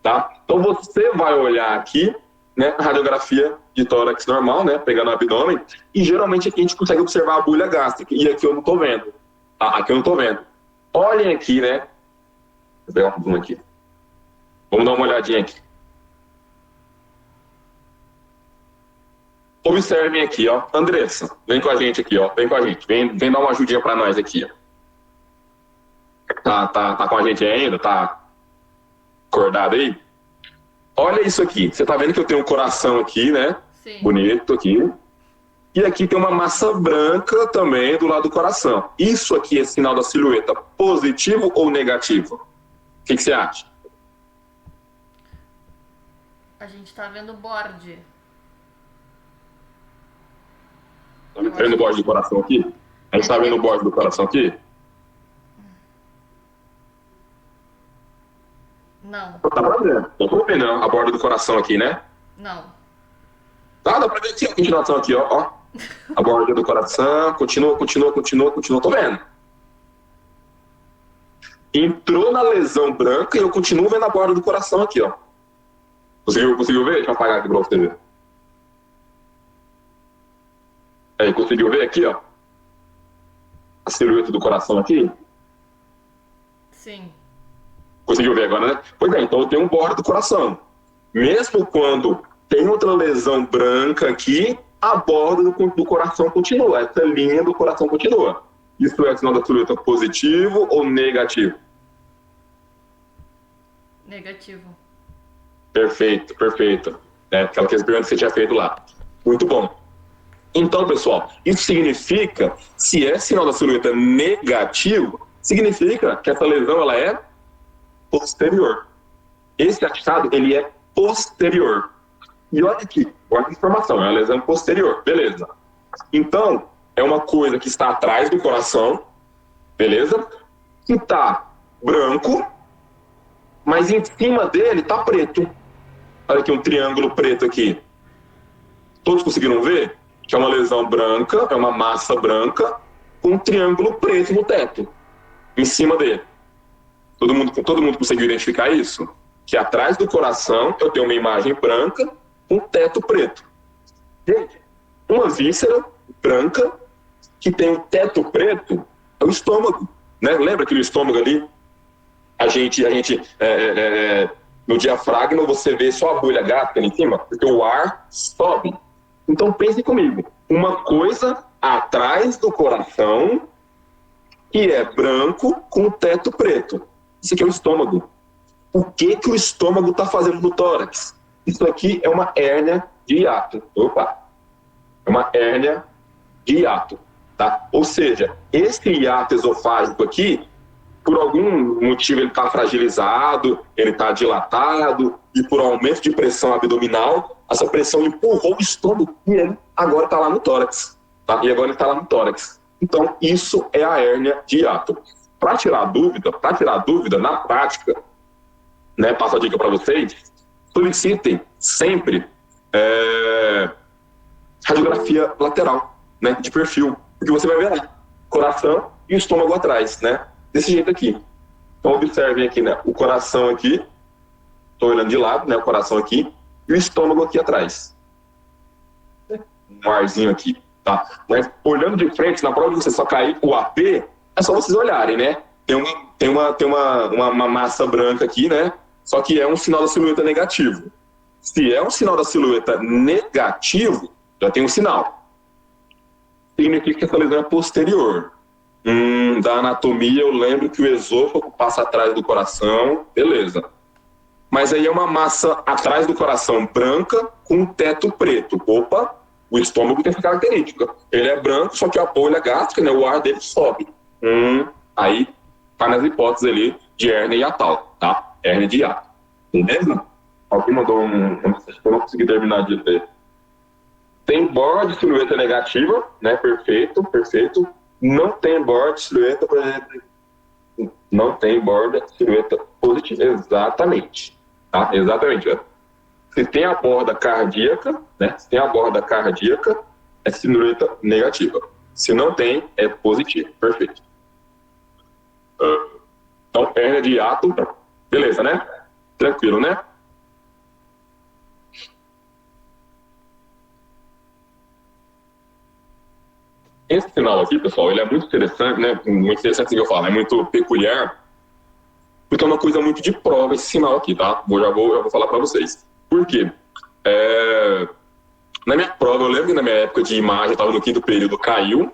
Tá? Então você vai olhar aqui, né, a radiografia de tórax normal, né, pegando o abdômen, e geralmente aqui a gente consegue observar a bolha gástrica, e aqui eu não estou vendo. Tá? Aqui eu não estou vendo. Olhem aqui, né? Vou pegar um zoom aqui. Vamos dar uma olhadinha aqui. Observem aqui, ó. Andressa, vem com a gente aqui, ó. Vem com a gente. Vem dar uma ajudinha para nós aqui, ó. Tá com a gente ainda? Tá acordado aí? Olha isso aqui. Você tá vendo que eu tenho um coração aqui, né? Sim. Bonito aqui. E aqui tem uma massa branca também do lado do coração. Isso aqui é sinal da silhueta positivo ou negativo? O que você acha? A gente tá vendo o borde. Tá vendo o borde do coração aqui? A gente tá vendo o borde do coração aqui? Não. Tá pra ver. Não tô vendo a borda do coração aqui, né? Não. Tá, dá pra ver aqui a continuação aqui, ó. A borda do coração, continua. Tô vendo. Entrou na lesão branca e eu continuo vendo a borda do coração aqui, ó. Conseguiu ver? Deixa eu apagar aqui pra você ver. Aí, conseguiu ver aqui, ó? A silhueta do coração aqui? Sim. Conseguiu ver agora, né? Pois é, então eu tenho um borda do coração. Mesmo quando tem outra lesão branca aqui, a borda do coração continua. Essa linha do coração continua. Isso é sinal da silhueta positivo ou negativo? Negativo. Perfeito. Aquela pergunta que você tinha feito lá. Muito bom. Então, pessoal, isso significa, se é sinal da silhueta negativo, significa que essa lesão ela é posterior. Esse achado, ele é posterior. E olha aqui, olha a informação, é uma lesão posterior, beleza. Então, é uma coisa que está atrás do coração, beleza? Que está branco, mas em cima dele está preto. Olha aqui, um triângulo preto aqui. Todos conseguiram ver? Que é uma lesão branca, é uma massa branca, com um triângulo preto no teto, em cima dele. Todo mundo conseguiu identificar isso? Que atrás do coração eu tenho uma imagem branca com um teto preto. Gente, uma víscera branca que tem um teto preto é o estômago, né? Lembra que no estômago ali no diafragma você vê só a bolha gástrica ali em cima, porque o ar sobe. Então pense comigo, uma coisa atrás do coração que é branco com teto preto. Isso aqui é o estômago. O que o estômago está fazendo no tórax? Isso aqui é uma hérnia de hiato. É uma hérnia de hiato. Tá? Ou seja, esse hiato esofágico aqui, por algum motivo ele está fragilizado, ele está dilatado, e por aumento de pressão abdominal, essa pressão empurrou o estômago e ele agora está lá no tórax. Tá? E agora ele está lá no tórax. Então, isso é a hérnia de hiato. Para tirar dúvida, na prática, né, passo a dica para vocês, solicitem sempre radiografia lateral, né, de perfil, porque você vai ver lá, coração e o estômago atrás, né, desse jeito aqui. Então, observem aqui, né, o coração aqui, estou olhando de lado, né, o coração aqui, e o estômago aqui atrás. Um arzinho aqui, tá? Mas olhando de frente, na prova de você só cair o AP, é só vocês olharem, né? Tem uma massa branca aqui, né? Só que é um sinal da silhueta negativo. Se é um sinal da silhueta negativo, já tem um sinal. Significa que essa lesão é posterior. Da anatomia, eu lembro que o esôfago passa atrás do coração, beleza. Mas aí é uma massa atrás do coração branca com um teto preto. Opa, o estômago tem essa característica. Ele é branco, só que a bolha gástrica, né, o ar dele sobe. Aí tá nas hipóteses ali de hérnia hiatal, tá? Hérnia de hiato. Beleza? Alguém mandou uma mensagem que eu não consegui terminar de ler. Tem borda de silhueta negativa, né? Perfeito, perfeito. Não tem borda de silhueta, não tem borda de silhueta positiva. Exatamente. Tá? Exatamente. Se tem a borda cardíaca, né? Se tem a borda cardíaca, é silhueta negativa. Se não tem, é positiva. Perfeito. Então, hérnia de hiato, beleza, né? Tranquilo, né? Esse sinal aqui, pessoal, ele é muito interessante, né? Muito interessante que eu falo, é muito peculiar, porque é uma coisa muito de prova esse sinal aqui, tá? Eu vou falar para vocês. Por quê? Na minha prova, eu lembro que na minha época de imagem, eu estava no 5º período, caiu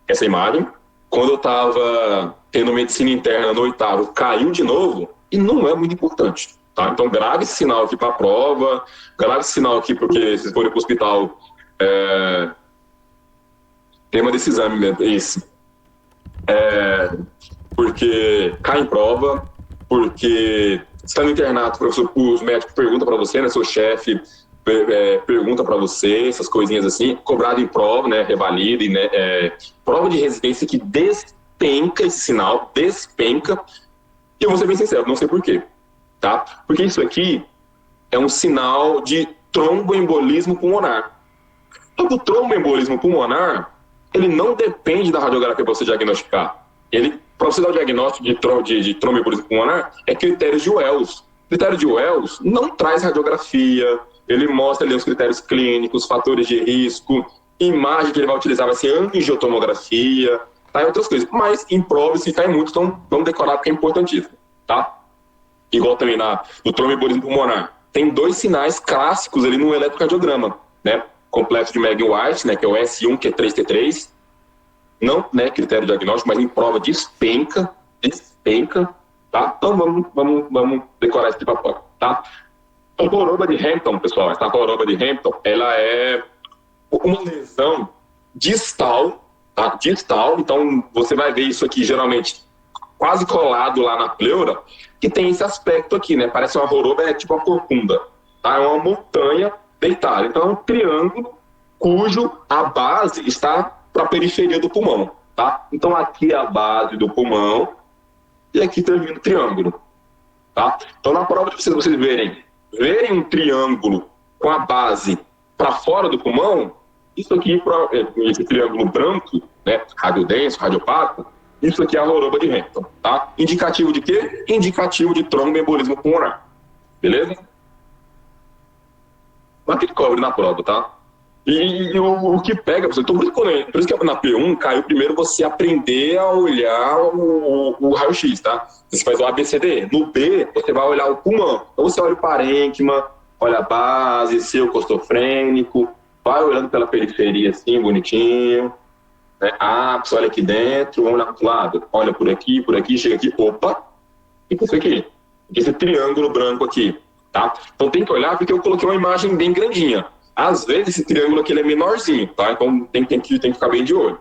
essa imagem. Quando eu estava tendo medicina interna no 8º, caiu de novo, e não é muito importante, tá? Então, grave esse sinal aqui para a prova, grave esse sinal aqui, porque se forem para o hospital, tema desse exame mesmo, é isso. Porque cai em prova, porque você está no internato, professor, os médicos perguntam para você, né, seu chefe pergunta para você, essas coisinhas assim, cobrado em prova, né, revalida, né, prova de residência que despenca esse sinal, despenca, e eu vou ser bem sincero, não sei por quê, tá? Porque isso aqui é um sinal de tromboembolismo pulmonar. Então, o tromboembolismo pulmonar, ele não depende da radiografia para você diagnosticar. Para você dar o diagnóstico de tromboembolismo pulmonar, é critério de Wells. Critério de Wells não traz radiografia, ele mostra ali os critérios clínicos, fatores de risco, imagem que ele vai utilizar vai ser angiotomografia, tá? E outras coisas. Mas em prova, se cai muito, então vamos decorar porque é importantíssimo, tá? Igual também no tromboembolismo pulmonar. Tem 2 sinais clássicos ali no eletrocardiograma, né? Complexo de Megg-White, né, que é o S1, que é 3T3, não, né, critério diagnóstico, mas em prova despenca, tá? Então vamos decorar esse papel, tá? A coroba de Hampton, pessoal, essa coroba de Hampton, ela é uma lesão distal, tá? Distal, então você vai ver isso aqui geralmente quase colado lá na pleura, que tem esse aspecto aqui, né? Parece uma coroba, é tipo uma corcunda, tá? É uma montanha deitada. Então é um triângulo cujo a base está para a periferia do pulmão, tá? Então aqui é a base do pulmão e aqui termina o triângulo, tá? Então na prova de vocês verem um triângulo com a base para fora do pulmão, isso aqui, esse triângulo branco, né, radiodenso, radiopaco, isso aqui é a coroba de Hampton, tá? Indicativo de quê? Indicativo de tromboembolismo pulmonar, beleza? Mas que cobre na prova, tá? E o que pega, por isso que na P1 caiu primeiro você aprender a olhar o raio-x, tá? Você faz o ABCD. No B, você vai olhar o pulmão. Então você olha o parênquima, olha a base, seu costofrênico, vai olhando pela periferia assim, bonitinho. Né? Ápice, olha aqui dentro, vamos olhar pro lado. Olha por aqui, chega aqui, opa, e isso aqui? Esse triângulo branco aqui, tá? Então tem que olhar porque eu coloquei uma imagem bem grandinha. Às vezes esse triângulo aqui ele é menorzinho, tá? Então tem que ficar bem de olho.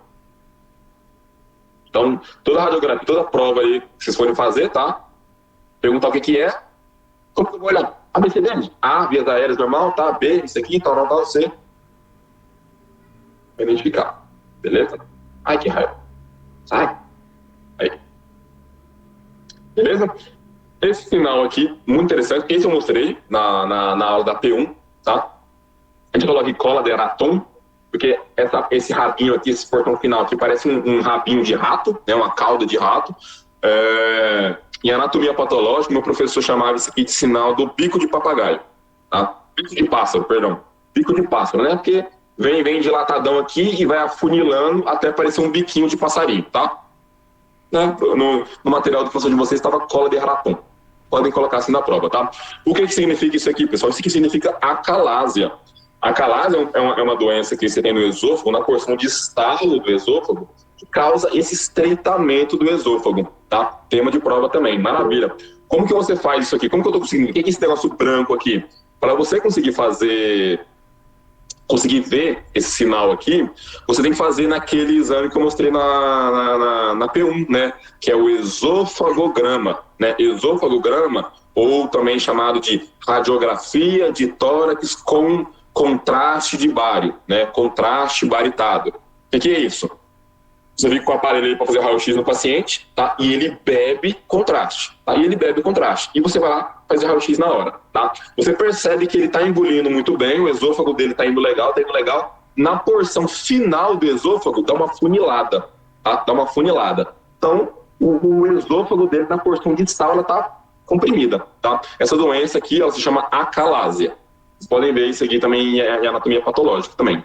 Então, toda radiografia, toda prova aí que vocês forem fazer, tá? Perguntar o que é. Como que eu vou olhar? ABCD? A, vias aéreas normal, tá? B, isso aqui, tal, C. Vai identificar. Beleza? Ai, que raiva. Sai. Aí. Beleza? Esse sinal aqui, muito interessante. Esse eu mostrei na aula da P1, tá? A gente coloca aqui cola de Eraton, porque esse rabinho aqui, esse portão final aqui, parece um rabinho de rato, né, uma cauda de rato. Em anatomia patológica, meu professor chamava isso aqui de sinal do bico de papagaio. Tá? Bico de pássaro, perdão. Bico de pássaro, né? Porque vem dilatadão aqui e vai afunilando até parecer um biquinho de passarinho, tá? Né? No material do professor de vocês estava cola de Eraton. Podem colocar assim na prova, tá? O que significa isso aqui, pessoal? Isso aqui significa acalásia. A acalásia é uma doença que você tem no esôfago, na porção distal do esôfago, que causa esse estreitamento do esôfago, tá? Tema de prova também, maravilha. Como que você faz isso aqui? Como que eu tô conseguindo? O que é esse negócio branco aqui? Para você conseguir fazer conseguir ver esse sinal aqui, você tem que fazer naquele exame que eu mostrei na P1, né? Que é o esofagograma, né? Esofagograma, ou também chamado de radiografia de tórax com contraste de bário, né? Contraste baritado. O que é isso? Você fica com o aparelho aí para fazer raio-x no paciente, tá? E ele bebe contraste, tá? E ele bebe contraste. E você vai lá fazer raio-x na hora, tá? Você percebe que ele está engolindo muito bem, o esôfago dele está indo legal, tá indo legal. Na porção final do esôfago, dá uma funilada, tá? Dá uma funilada. Então, o esôfago dele, na porção distal, ela tá comprimida, tá? Essa doença aqui, ela se chama acalásia. Vocês podem ver isso aqui também, é anatomia patológica também,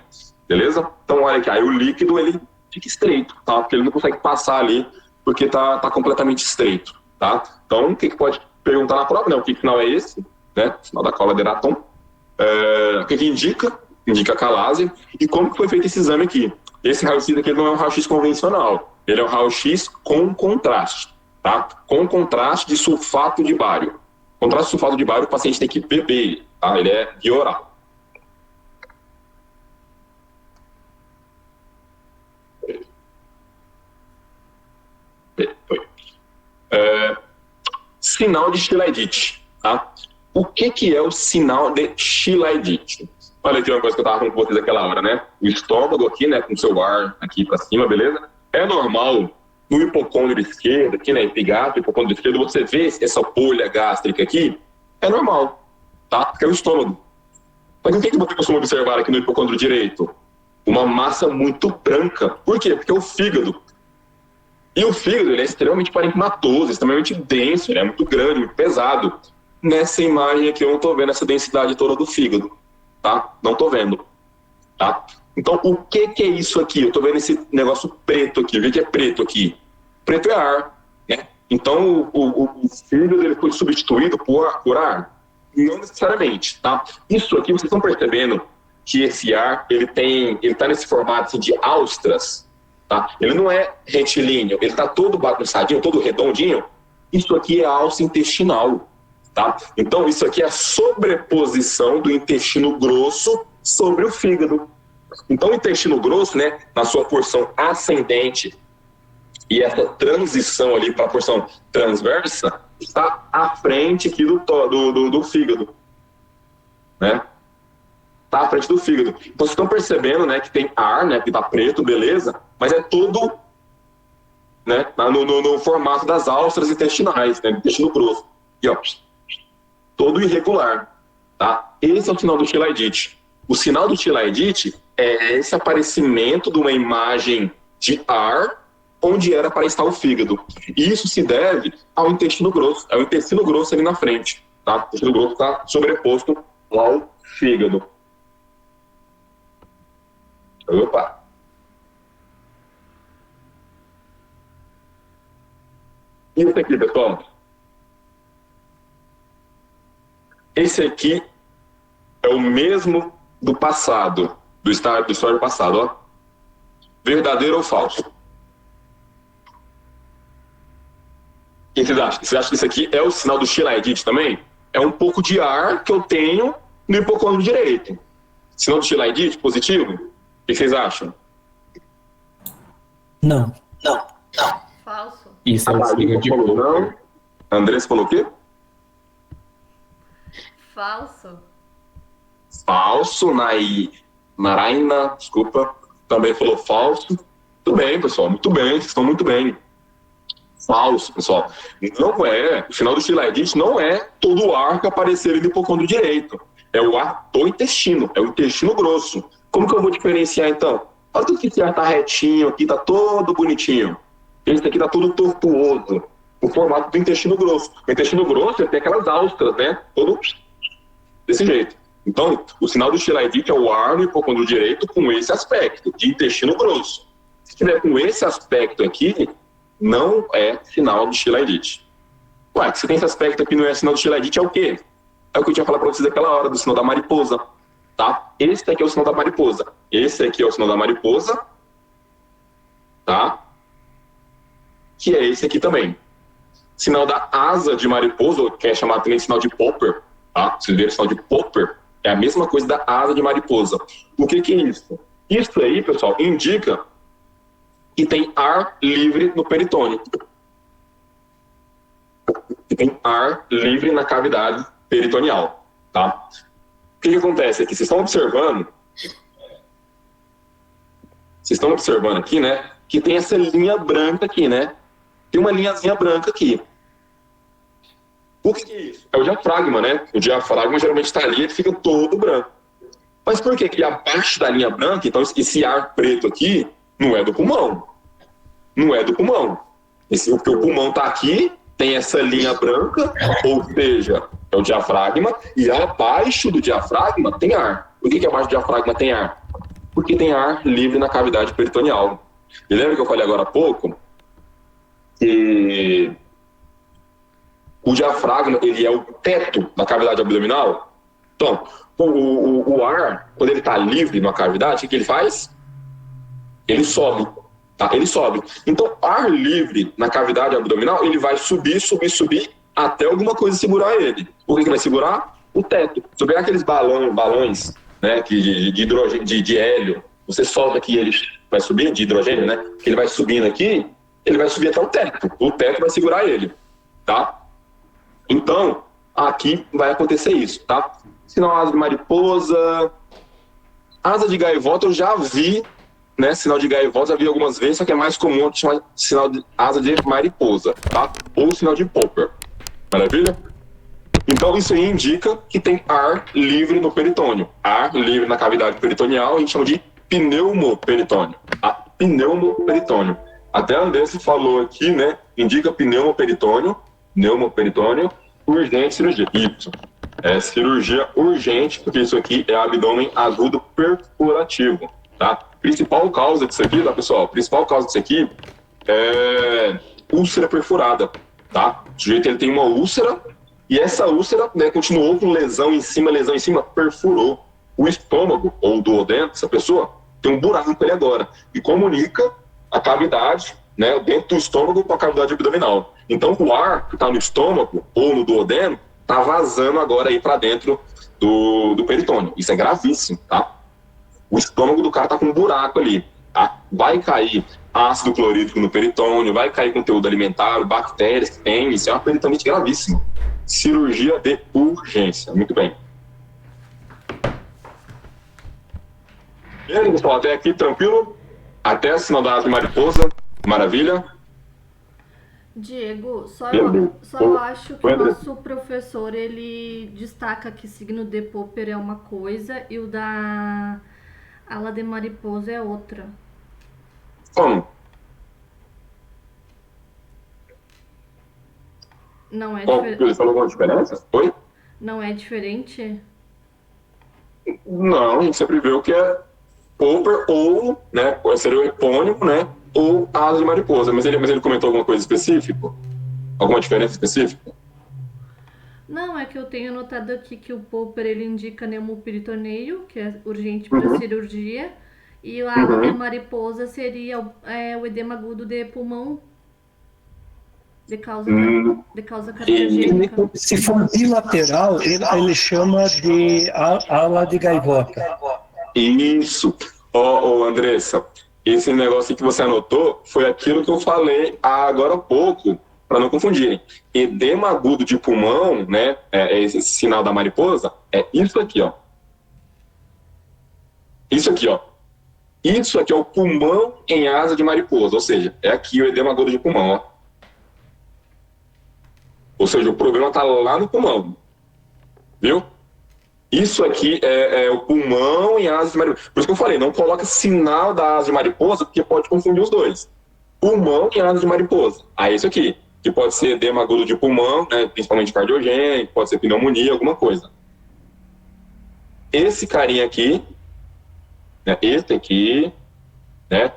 beleza? Então, olha aqui, aí o líquido, ele fica estreito, tá? Porque ele não consegue passar ali, porque tá completamente estreito, tá? Então, o que pode perguntar na prova, né? O que sinal é esse, né? Sinal da cola de Eraton. O que indica? Indica a calásia. E como que foi feito esse exame aqui? Esse raio-x aqui não é um raio-x convencional, ele é um raio-x com contraste, tá? Com contraste de sulfato de bário. Contraste de sulfato de bário, o paciente tem que beber, tá? Ele é via oral. Sinal de Chilaidite, tá? O que é o sinal de Chilaidite? Olha aqui uma coisa que eu estava falando com vocês naquela hora, né? O estômago aqui, né, com o seu ar aqui para cima, beleza? É normal no hipocôndrio esquerdo, aqui, né, epigato, hipocôndrio esquerdo, você vê essa bolha gástrica aqui, é normal, tá? Porque é o estômago. Mas o que você costuma observar aqui no hipocôndrio direito? Uma massa muito branca. Por quê? Porque é o fígado. E o fígado, ele é extremamente parenquimatoso, extremamente denso, ele é muito grande, muito pesado. Nessa imagem aqui eu não estou vendo essa densidade toda do fígado, tá? Não estou vendo, tá? Então, o que é isso aqui? Eu estou vendo esse negócio preto aqui. O que é preto aqui? Preto é ar, né? Então, o fígado ele foi substituído por ar? Não necessariamente, tá? Isso aqui, vocês estão percebendo que esse ar, ele está nesse formato assim, de austras, tá? Ele não é retilíneo, ele está todo bagunçadinho, todo redondinho. Isso aqui é alça intestinal, tá? Então, isso aqui é a sobreposição do intestino grosso sobre o fígado. Então, o intestino grosso, né, na sua porção ascendente, e essa transição ali para a porção transversa, está à frente aqui do fígado, né? Tá à frente do fígado. Então, vocês estão percebendo, né, que tem ar, né, que tá preto, beleza, mas é todo, né, no formato das alças intestinais, né, intestino grosso. E, ó, todo irregular, tá? Esse é o sinal do Chilaidite. O sinal do Chilaidite é esse aparecimento de uma imagem de ar onde era para estar o fígado. E isso se deve ao intestino grosso. É o intestino grosso ali na frente, tá? O intestino grosso está sobreposto ao fígado. Opa! Isso aqui, pessoal. Esse aqui é o mesmo do passado, do história passado, ó. Verdadeiro ou falso? O que vocês acham? Vocês acham que isso aqui é o sinal do Chilaidite também? É um pouco de ar que eu tenho no hipocôndrio direito. Sinal do Chilaidite positivo? O que vocês acham? Não. Falso. Isso é o signo de falou não. Andressa falou o quê? Falso. Falso. Naraina, desculpa, também falou falso. Muito bem, pessoal, muito bem, vocês estão muito bem. Falso, pessoal. Não é, o sinal do Chilaidite não é todo o ar que apareceu no hipocôndrio direito. É o ar do intestino, é o intestino grosso. Como que eu vou diferenciar, então? Olha que esse ar tá retinho aqui, tá todo bonitinho. Esse aqui tá todo tortuoso. O formato do intestino grosso. O intestino grosso tem aquelas alstras, né? Todo desse jeito. Então, o sinal do Chilaidite é o ar no hipocôndrio direito com esse aspecto, de intestino grosso. Se tiver com esse aspecto aqui, não é sinal de Chilaidite. Ué, se tem esse aspecto aqui não é sinal de Chilaidite, é o quê? É o que eu tinha falado para vocês naquela hora, do sinal da mariposa. Tá? Esse aqui é o sinal da mariposa. Esse aqui é o sinal da mariposa. Tá? Que é esse aqui também. Sinal da asa de mariposa, que é chamado também de sinal de Popper. Tá? Vocês viram o sinal de Popper? É a mesma coisa da asa de mariposa. O que é isso? Isso aí, pessoal, indica que tem ar livre no peritônio. Que tem ar livre na cavidade peritoneal, tá? O que acontece aqui? Vocês estão observando aqui, né? Que tem essa linha branca aqui, né? Tem uma linhazinha branca aqui. O que é isso? É o diafragma, né? O diafragma geralmente está ali, ele fica todo branco. Mas por que que abaixo da linha branca, então esse ar preto aqui, não é do pulmão? Não é do pulmão. Porque o pulmão está aqui, tem essa linha branca, ou seja, é o diafragma, e abaixo do diafragma tem ar. Por que abaixo do diafragma tem ar? Porque tem ar livre na cavidade peritoneal. E lembra que eu falei agora há pouco? Que o diafragma, ele é o teto da cavidade abdominal. Então, o ar, quando ele está livre na cavidade, o que ele faz? Ele sobe. Tá? Ele sobe. Então, ar livre na cavidade abdominal, ele vai subir, até alguma coisa segurar ele. O que vai segurar? O teto. Se eu pegar aqueles balões, né, de hidrogênio, de hélio, você solta aqui, ele vai subir, de hidrogênio, né? Ele vai subindo aqui, ele vai subir até o teto. O teto vai segurar ele, tá? Então, aqui vai acontecer isso, tá? Sinal asa de mariposa, asa de gaivota eu já vi, né? Sinal de gaivota já vi algumas vezes, só que é mais comum chamar sinal de asa de mariposa, tá? Ou sinal de Popper. Maravilha? Então, isso aí indica que tem ar livre no peritônio. Ar livre na cavidade peritoneal, a gente chama de pneumoperitônio. Tá? Pneumoperitônio. Até a Andressa falou aqui, né? Indica pneumoperitônio, urgente cirurgia. Isso. É cirurgia urgente, porque isso aqui é abdômen agudo perfurativo, tá? Principal causa disso aqui, tá, pessoal? Principal causa disso aqui é úlcera perfurada, tá? O sujeito, ele tem uma úlcera, e essa úlcera, né, continuou com lesão em cima, perfurou o estômago, ou o duodeno, essa pessoa tem um buraco ali agora, e comunica a cavidade, né, dentro do estômago com a cavidade abdominal. Então, o ar que está no estômago ou no duodeno está vazando agora aí para dentro do peritônio. Isso é gravíssimo, tá? O estômago do cara está com um buraco ali, tá? Vai cair ácido clorídrico no peritônio, vai cair conteúdo alimentar, bactérias que tem. Isso é uma peritonite gravíssima. Cirurgia de urgência. Muito bem. E aí, pessoal, até aqui tranquilo? Até sinal da asa de mariposa. Maravilha. Diego, eu acho que o nosso professor, ele destaca que signo de Popper é uma coisa e o da ala de mariposa é outra. Como? Não é diferente? Ele falou alguma diferença? Oi? Não é diferente? Não, a gente sempre vê o que é Popper ou, né, seria o epônimo, né, ou asa de mariposa. Mas ele comentou alguma coisa específica? Alguma diferença específica? Não, é que eu tenho anotado aqui que o Popper, ele indica pneumoperitoneio, que é urgente para cirurgia, e a ala de mariposa seria o edema agudo de pulmão, de causa cardiogênica. Se for bilateral, ele chama de ala de gaivota. Isso. Ô, Andressa, esse negócio que você anotou foi aquilo que eu falei agora há pouco, para não confundirem. Edema agudo de pulmão, né, esse sinal da mariposa, é isso aqui, ó. Isso aqui, ó. Isso aqui é o pulmão em asa de mariposa, ou seja, é aqui o edema agudo de pulmão, ó. Ou seja, o problema está lá no pulmão, viu? Isso aqui é o pulmão em asa de mariposa. Por isso que eu falei, não coloca sinal da asa de mariposa, porque pode confundir os dois. Pulmão em asa de mariposa. Aí isso aqui, que pode ser edema agudo de pulmão, né, principalmente cardiogênico, pode ser pneumonia, alguma coisa. Esse carinha aqui, né, esse aqui, né,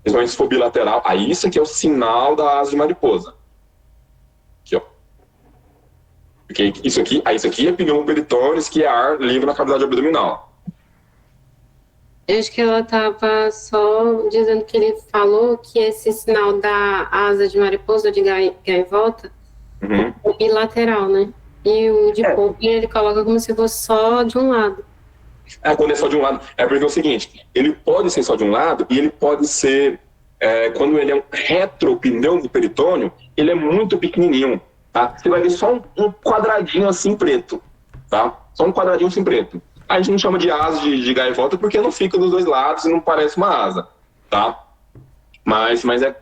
principalmente se for bilateral, aí isso aqui é o sinal da asa de mariposa. Aqui, ó. Porque isso aqui é pneumoperitônio, que é ar livre na cavidade abdominal. Eu acho que ela estava só dizendo que ele falou que esse sinal da asa de mariposa, de gaivota, é bilateral, né? E o de Popper ele coloca como se fosse só de um lado. Quando é só de um lado. É porque é o seguinte, ele pode ser só de um lado e ele pode ser, quando ele é um retropneumoperitônio, ele é muito pequenininho, tá? Você vai ver só um quadradinho assim preto, tá? Só um quadradinho assim preto. A gente não chama de asa de gaivota porque não fica dos dois lados e não parece uma asa, tá? Mas é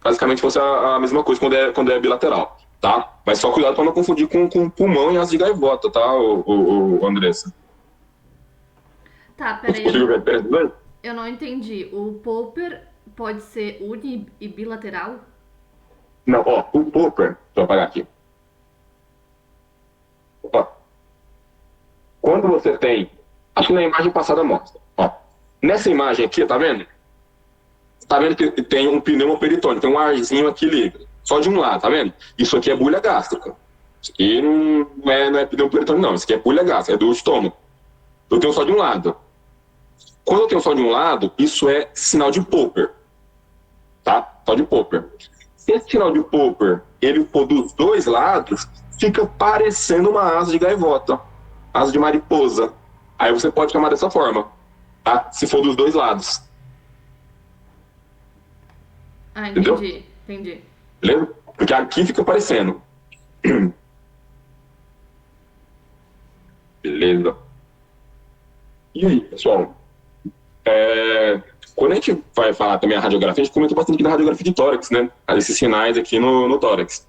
basicamente fosse a mesma coisa quando é bilateral, tá? Mas só cuidado para não confundir com pulmão e asa de gaivota, tá, o Andressa? Tá, peraí. Eu não entendi. O Popper pode ser uni e bilateral? Não, ó, o Popper, deixa eu apagar aqui. Ó, quando você tem, acho que na imagem passada mostra, ó, nessa imagem aqui, tá vendo? Tá vendo que tem um pneumoperitônio, tem um arzinho aqui livre, só de um lado, tá vendo? Isso aqui é bulha gástrica. Isso aqui não é pneumoperitônio, não. Isso aqui é bulha gástrica, é do estômago. Eu tenho só de um lado. Quando eu tenho só de um lado, isso é sinal de Popper, tá? Só de Popper. Se esse sinal de Popper, ele for dos dois lados, fica parecendo uma asa de gaivota, asa de mariposa. Aí você pode chamar dessa forma, tá? Se for dos dois lados. Ah, entendi. Entendi. Beleza? Porque aqui fica aparecendo. Beleza. E aí, pessoal? Quando a gente vai falar também a radiografia, a gente comenta bastante aqui da radiografia de tórax, né? Esses sinais aqui no tórax.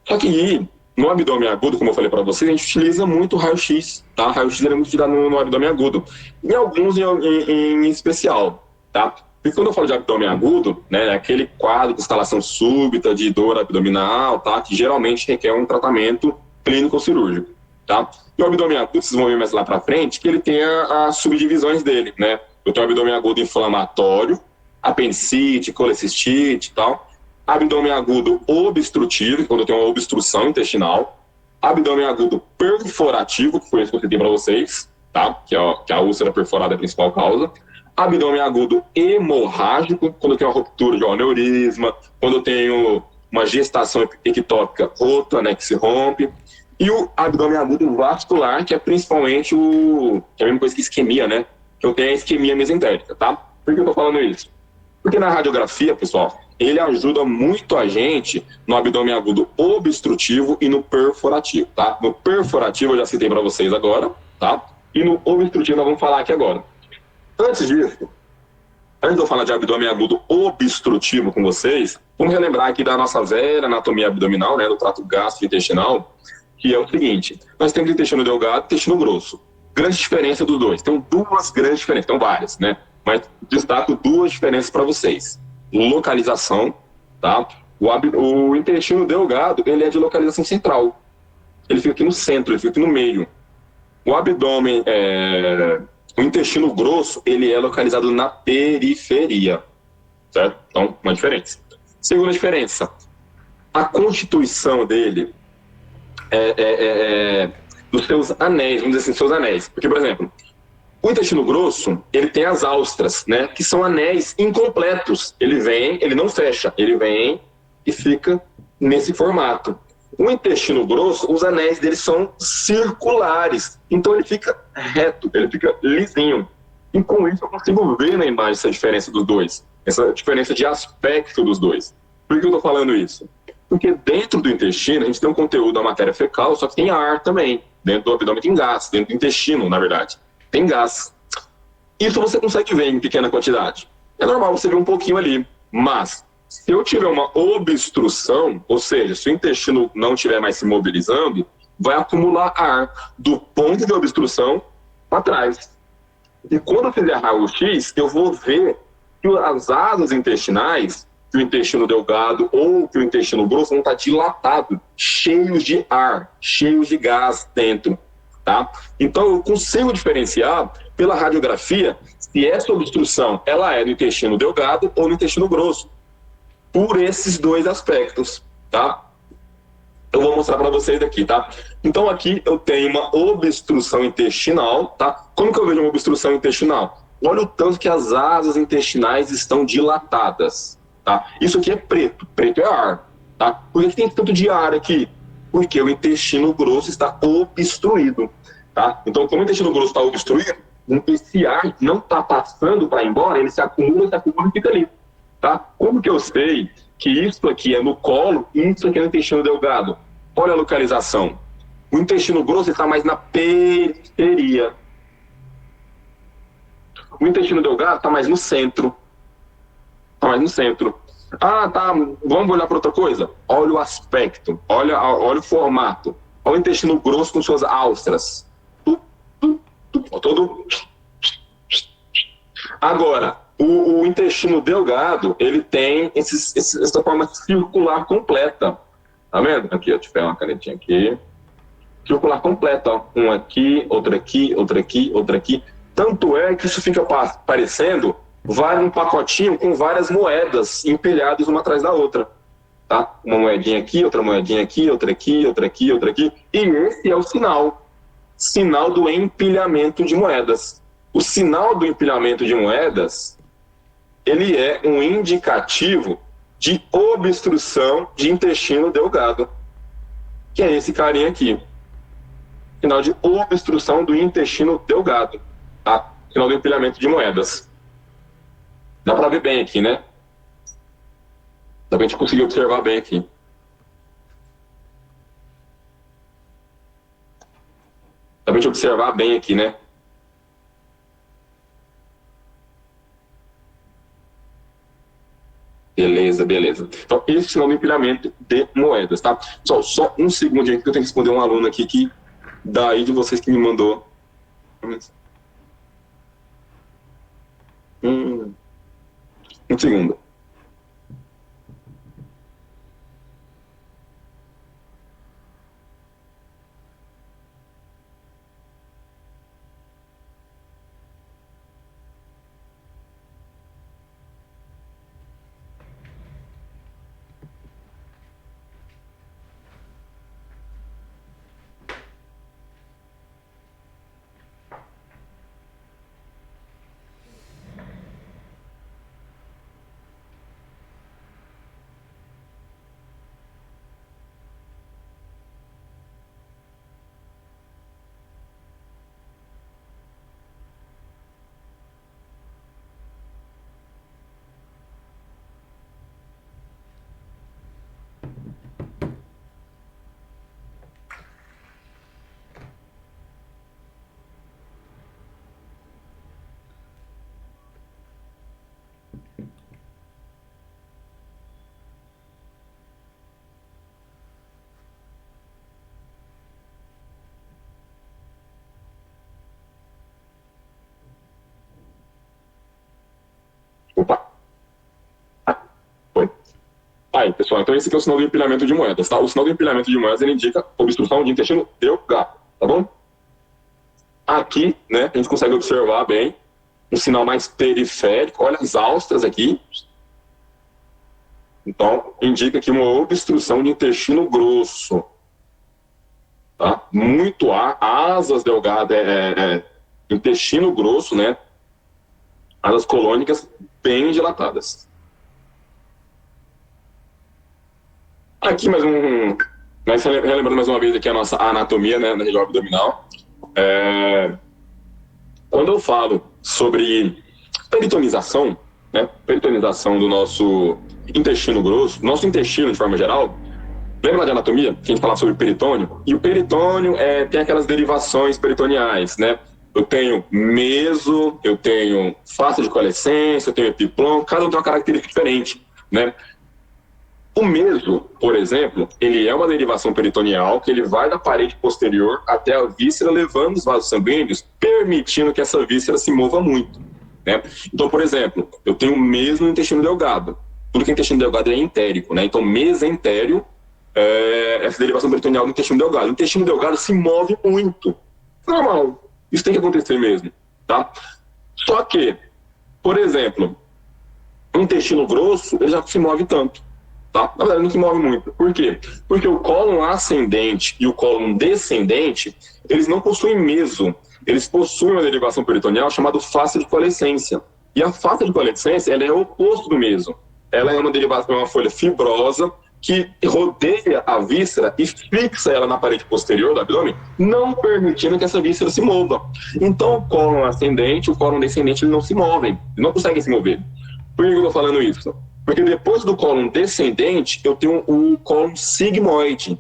Só que no abdômen agudo, como eu falei para vocês, a gente utiliza muito o raio-x, tá? O raio-x é muito utilizado no abdômen agudo. E alguns em especial, tá? Porque quando eu falo de abdômen agudo, né, é aquele quadro de instalação súbita de dor abdominal, tá, que geralmente requer um tratamento clínico ou cirúrgico, tá? E o abdômen agudo, vocês vão ver mais lá para frente, que ele tem as subdivisões dele, né? Eu tenho abdômen agudo inflamatório, apendicite, colecistite e tal. Abdômen agudo obstrutivo, quando eu tenho uma obstrução intestinal. Abdômen agudo perforativo, que foi isso que eu citei para vocês, tá? Que a úlcera perforada é a principal causa. Abdômen agudo hemorrágico, quando eu tenho uma ruptura de um aneurisma, quando eu tenho uma gestação ectópica rota, né, que se rompe. E o abdômen agudo vascular, que é principalmente que é a mesma coisa que isquemia, né? Que eu tenho a isquemia mesentérica, tá? Por que eu tô falando isso? Porque na radiografia, pessoal, ele ajuda muito a gente no abdômen agudo obstrutivo e no perforativo, tá? No perforativo eu já citei para vocês agora, tá? E no obstrutivo nós vamos falar aqui agora. Antes disso, antes de eu falar de abdômen agudo obstrutivo com vocês, vamos relembrar aqui da nossa velha anatomia abdominal, né, do trato gastrointestinal, que é o seguinte: nós temos intestino delgado e intestino grosso. Grande diferença dos dois. Tem duas grandes diferenças, tem várias, né? Mas destaco duas diferenças para vocês. Localização, tá? O intestino delgado, ele é de localização central. Ele fica aqui no centro, ele fica aqui no meio. O abdômen, o intestino grosso, ele é localizado na periferia, certo? Então, uma diferença. Segunda diferença, a constituição dele dos seus anéis, vamos dizer assim, seus anéis. Porque, por exemplo, o intestino grosso, ele tem as austras, né, que são anéis incompletos. Ele vem, ele não fecha, ele vem e fica nesse formato. O intestino grosso, os anéis dele são circulares, então ele fica reto, ele fica lisinho. E com isso eu consigo ver na imagem essa diferença dos dois, essa diferença de aspecto dos dois. Por que eu estou falando isso? Porque dentro do intestino a gente tem um conteúdo da matéria fecal, só que tem ar também. Dentro do abdômen tem gás, dentro do intestino, na verdade, tem gás. Isso você consegue ver em pequena quantidade. É normal você ver um pouquinho ali, mas se eu tiver uma obstrução, ou seja, se o intestino não estiver mais se mobilizando, vai acumular ar do ponto de obstrução para trás. E quando eu fizer raio-x, eu vou ver que as asas intestinais, que o intestino delgado ou que o intestino grosso vão estar dilatados, cheios de ar, cheios de gás dentro, tá? Então eu consigo diferenciar pela radiografia se essa obstrução ela é no intestino delgado ou no intestino grosso, por esses dois aspectos, tá? Eu vou mostrar para vocês aqui, tá? Então aqui eu tenho uma obstrução intestinal, tá? Como que eu vejo uma obstrução intestinal? Olha o tanto que as asas intestinais estão dilatadas, tá? Isso aqui é preto, preto é ar, tá? Por que tem tanto de ar aqui? Porque o intestino grosso está obstruído. tá? Então, como o intestino grosso está obstruído, esse ar não está passando para ir embora, ele se acumula e fica ali, tá? Como que eu sei que isso aqui é no colo e isso aqui é no intestino delgado? Olha a localização. O intestino grosso está mais na periferia. O intestino delgado está mais no centro. Está mais no centro. Ah, tá. Vamos olhar para outra coisa? Olha o aspecto. Olha o formato. Olha o intestino grosso com suas álstras. Todo. Agora, o intestino delgado, ele tem essa forma circular completa. Tá vendo? Aqui, eu tiver uma canetinha aqui. Circular completa, ó. Um aqui, outro aqui, outro aqui, outro aqui. Tanto é que isso fica parecendo um pacotinho com várias moedas empilhadas uma atrás da outra. Tá? Uma moedinha aqui, outra moedinha aqui, outra aqui, outra aqui, outra aqui. E esse é o sinal do empilhamento de moedas. O sinal do empilhamento de moedas, ele é um indicativo de obstrução de intestino delgado, que é esse carinha aqui. Sinal de obstrução do intestino delgado, tá? Sinal do empilhamento de moedas. Dá para ver bem aqui, né? Dá pra gente conseguir observar bem aqui. Dá pra gente observar bem aqui, né? Beleza, beleza. Então, esse é o sinal do empilhamento de moedas, tá? Só um segundinho que eu tenho que responder um aluno aqui que daí de vocês que me mandou. Um segundo. Opa! Foi. Aí, pessoal, então esse aqui é o sinal do empilhamento de moedas, tá? O sinal do empilhamento de moedas, ele indica obstrução de intestino delgado, tá bom? Aqui, né, a gente consegue observar bem um sinal mais periférico. Olha as álstras aqui. Então, indica aqui uma obstrução de intestino grosso. Tá? Muito ar, asas delgadas, intestino grosso, né? Asas colônicas bem dilatadas. Aqui relembrando mais uma vez aqui a nossa anatomia, né, na região abdominal. Quando eu falo sobre peritonização, né, peritonização do nosso intestino grosso, nosso intestino de forma geral, lembra de anatomia? Que a gente falava sobre peritônio? E o peritônio tem aquelas derivações peritoneais, né? Eu tenho meso, eu tenho face de coalescência, eu tenho epiplon, cada um tem uma característica diferente, né? O meso, por exemplo, ele é uma derivação peritoneal que ele vai da parede posterior até a víscera, levando os vasos sanguíneos, permitindo que essa víscera se mova muito, né? Então, por exemplo, eu tenho meso no intestino delgado. Tudo que é intestino delgado é entérico, né? Então, mesentério essa derivação peritoneal do intestino delgado. O intestino delgado se move muito. Normal. Isso tem que acontecer mesmo, tá? Só que, por exemplo, o intestino grosso, ele já se move tanto, tá? Na verdade, não se move muito. Por quê? Porque o cólon ascendente e o cólon descendente, eles não possuem meso. Eles possuem uma derivação peritoneal chamada face de coalescência. E a face de coalescência, ela é o oposto do meso. Ela é uma derivação, uma folha fibrosa, que rodeia a víscera e fixa ela na parede posterior do abdômen, não permitindo que essa víscera se mova. Então, o cólon ascendente e o cólon descendente não se movem, não conseguem se mover. Por que eu estou falando isso? Porque depois do cólon descendente, eu tenho o cólon sigmoide.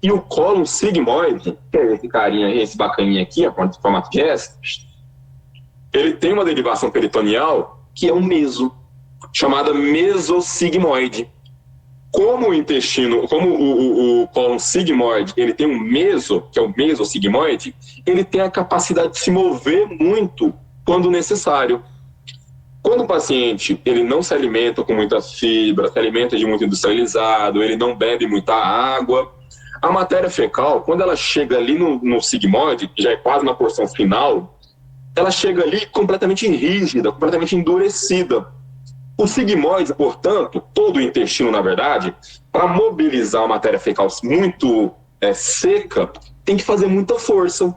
E o cólon sigmoide, que é esse carinha aí, esse bacaninha aqui, a formato de S, ele tem uma derivação peritoneal que é um meso, chamada mesosigmoide. Como o intestino, como o cólon sigmoide, ele tem um meso, que é o mesosigmoide, ele tem a capacidade de se mover muito quando necessário. Quando o paciente ele não se alimenta com muita fibra, se alimenta de muito industrializado, ele não bebe muita água, a matéria fecal, quando ela chega ali no sigmoide, que já é quase na porção final, ela chega ali completamente rígida, completamente endurecida. O sigmoide, portanto, todo o intestino, na verdade, para mobilizar a matéria fecal muito seca, tem que fazer muita força.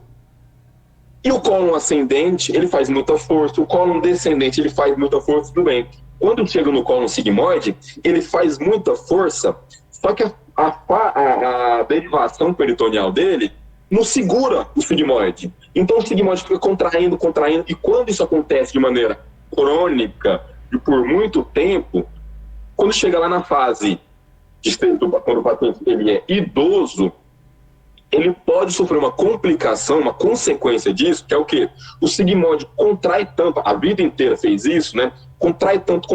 E o cólon ascendente, ele faz muita força. O cólon descendente, ele faz muita força, tudo bem. Quando chega no cólon sigmoide, ele faz muita força, só que a derivação peritoneal dele não segura o sigmoide. Então o sigmoide fica contraindo, e quando isso acontece de maneira crônica, e por muito tempo, quando chega lá na fase quando o paciente ele é idoso, ele pode sofrer uma complicação, uma consequência disso, que é o quê? O sigmoide contrai tanto, a vida inteira fez isso, né? Contrai tanto,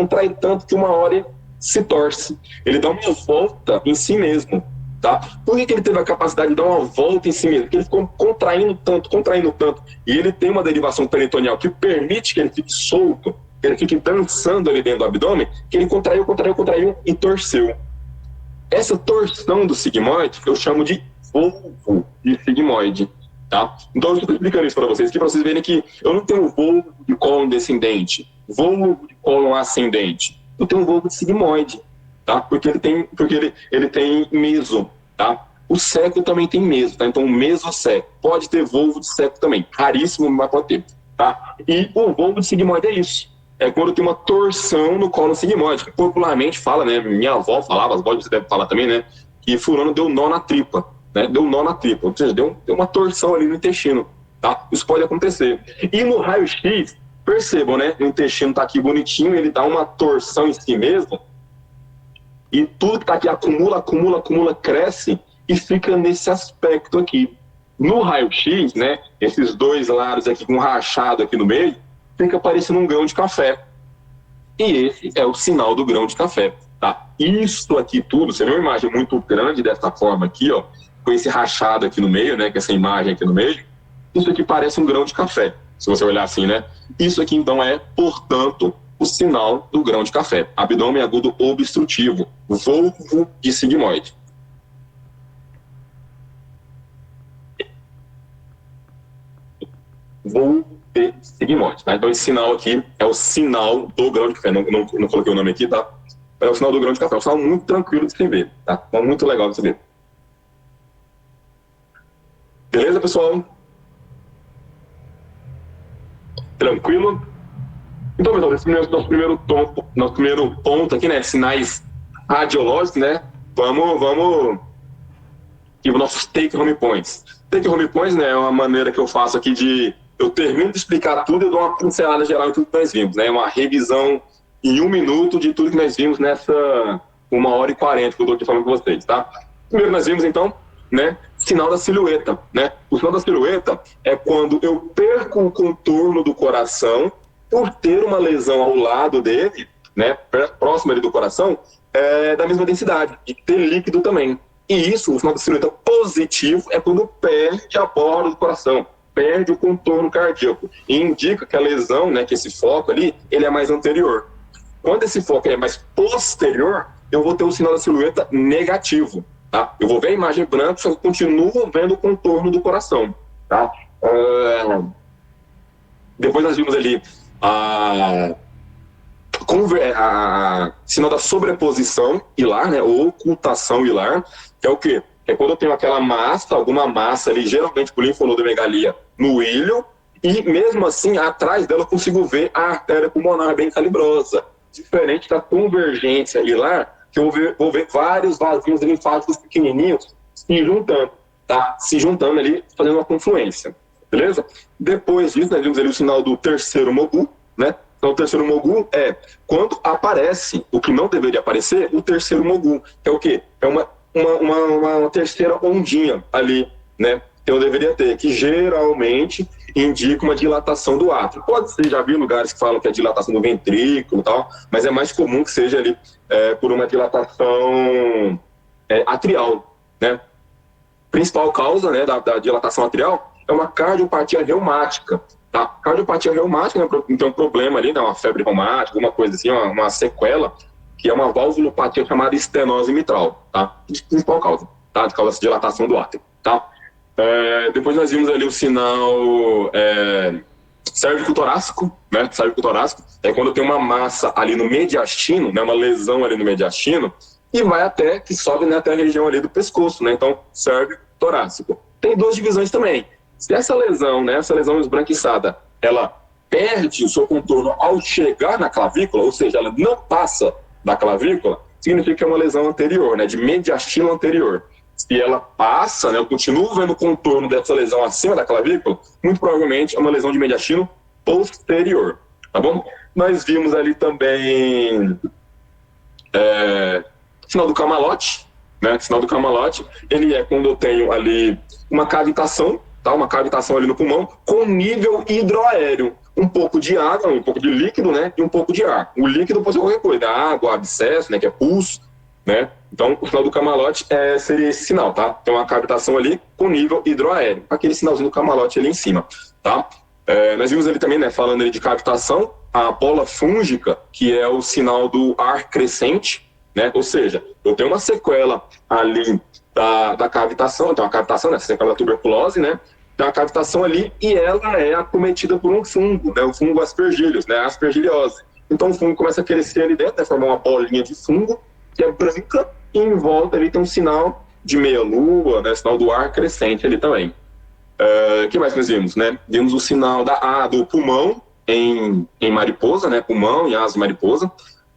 que uma hora ele se torce. Ele dá uma volta em si mesmo, tá? Por que ele teve a capacidade de dar uma volta em si mesmo? Porque ele ficou contraindo tanto, e ele tem uma derivação peritoneal que permite que ele fique solto, que ele fique dançando ali dentro do abdômen, que ele contraiu e torceu. Essa torção do sigmoide eu chamo de volvo de sigmoide, tá? Então eu estou explicando isso para vocês verem que eu não tenho volvo de cólon descendente, volvo de cólon ascendente, eu tenho um volvo de sigmoide, tá? Porque ele tem meso, tá? O seco também tem meso, tá? Então o mesoseco pode ter volvo de seco também, raríssimo, mas pode ter, tá? E o volvo de sigmoide é isso. É quando tem uma torção no cólon sigmoide, que popularmente fala, né? Minha avó falava, as vozes você deve falar também, né? Que fulano deu nó na tripa, né? Deu nó na tripa, ou seja, deu uma torção ali no intestino, tá? Isso pode acontecer. E no raio-x, percebam, né? O intestino tá aqui bonitinho, ele dá uma torção em si mesmo, e tudo que tá aqui acumula, cresce, e fica nesse aspecto aqui. No raio-x, né? Esses dois lados aqui com um rachado aqui no meio, fica parecendo um grão de café. E esse é o sinal do grão de café, tá? Isso aqui tudo, você vê uma imagem muito grande dessa forma aqui, ó, com esse rachado aqui no meio, né, com essa imagem aqui no meio, isso aqui parece um grão de café, se você olhar assim, né? Isso aqui, então, é, portanto, o sinal do grão de café. Abdômen agudo obstrutivo, volvo de sigmoide. Volvo de sigmoide, tá? Então esse sinal aqui é o sinal do grão de café. Não coloquei o nome aqui, tá? É o sinal do grão de café. É um sinal muito tranquilo de se ver, tá? É muito legal de se ver. Beleza, pessoal? Tranquilo? Então, pessoal, esse é o nosso primeiro ponto aqui, né? Sinais radiológicos, né? Vamos aqui os nossos take-home points. Take-home points, né? É uma maneira que eu faço aqui de... Eu termino de explicar tudo e dou uma pincelada geral em tudo que nós vimos, né? Uma revisão em 1 minuto de tudo que nós vimos nessa 1h40 que eu estou aqui falando com vocês, tá? Primeiro nós vimos, então, né? Sinal da silhueta, né? O sinal da silhueta é quando eu perco o contorno do coração por ter uma lesão ao lado dele, né? Próximo ali do coração, da mesma densidade, e ter líquido também. E isso, o sinal da silhueta positivo, é quando perde a borda do coração, perde o contorno cardíaco, e indica que a lesão, né, que esse foco ali, ele é mais anterior. Quando esse foco é mais posterior, eu vou ter o sinal da silhueta negativo, tá? Eu vou ver a imagem branca, só que eu continuo vendo o contorno do coração, tá? Depois nós vimos ali a sinal da sobreposição hilar, né, ou ocultação hilar, que é o quê? É quando eu tenho aquela massa, alguma massa ali, geralmente por linfonodomegalia, no ilho, e mesmo assim, atrás dela eu consigo ver a artéria pulmonar bem calibrosa, diferente da convergência hilar, que eu vou ver vários vasinhos linfáticos pequenininhos se juntando, tá? Se juntando ali, fazendo uma confluência, beleza? Depois disso, nós vimos ali o sinal do terceiro mogu, né? Então, o terceiro mogu é quando aparece o que não deveria aparecer, o terceiro mogu, que é o quê? É uma terceira ondinha ali, né? Que eu deveria ter, que geralmente indica uma dilatação do átrio. Pode ser, já vi lugares que falam que é dilatação do ventrículo e tal, mas é mais comum que seja ali por uma dilatação atrial, né? Principal causa, né, da dilatação atrial é uma cardiopatia reumática, tá? Cardiopatia reumática, né, então um problema ali, né, uma febre reumática, alguma coisa assim, uma sequela, que é uma valvulopatia chamada estenose mitral, tá? Principal causa, tá? De causa de dilatação do átrio, tá? Depois nós vimos ali o sinal cérvico-torácico, né? Cérvico-torácico é quando tem uma massa ali no mediastino, né? Uma lesão ali no mediastino, e vai até, que sobe, né, até a região ali do pescoço, né? Então, cérvico-torácico. Tem duas divisões também. Se essa lesão, né, essa lesão esbranquiçada, ela perde o seu contorno ao chegar na clavícula, ou seja, ela não passa da clavícula, significa que é uma lesão anterior, né, de mediastino anterior. Se ela passa, né, eu continuo vendo o contorno dessa lesão acima da clavícula, muito provavelmente é uma lesão de mediastino posterior, tá bom? Nós vimos ali também sinal do camalote, né? Sinal do camalote, ele é quando eu tenho ali uma cavitação, tá? Uma cavitação ali no pulmão com nível hidroaéreo, um pouco de água, um pouco de líquido, né? E um pouco de ar. O líquido pode ser qualquer coisa, água, abscesso, né? Que é pulso, né? Então, o sinal do camalote seria esse sinal, tá? Tem uma cavitação ali com nível hidroaéreo, aquele sinalzinho do camalote ali em cima, tá? Nós vimos ali também, né? Falando ali de cavitação, a bola fúngica, que é o sinal do ar crescente, né? Ou seja, eu tenho uma sequela ali da cavitação, então a cavitação, né? A sequela da tuberculose, né? Tem uma cavitação ali e ela é acometida por um fungo, né? O fungo aspergillus, né? A aspergiliose. Então o fungo começa a crescer ali dentro, né? Formar uma bolinha de fungo que é branca e em volta ali tem um sinal de meia-lua, né? Sinal do ar crescente ali também. O que mais nós vimos, né? Vimos o sinal do pulmão em mariposa, né? Pulmão em asa de mariposa,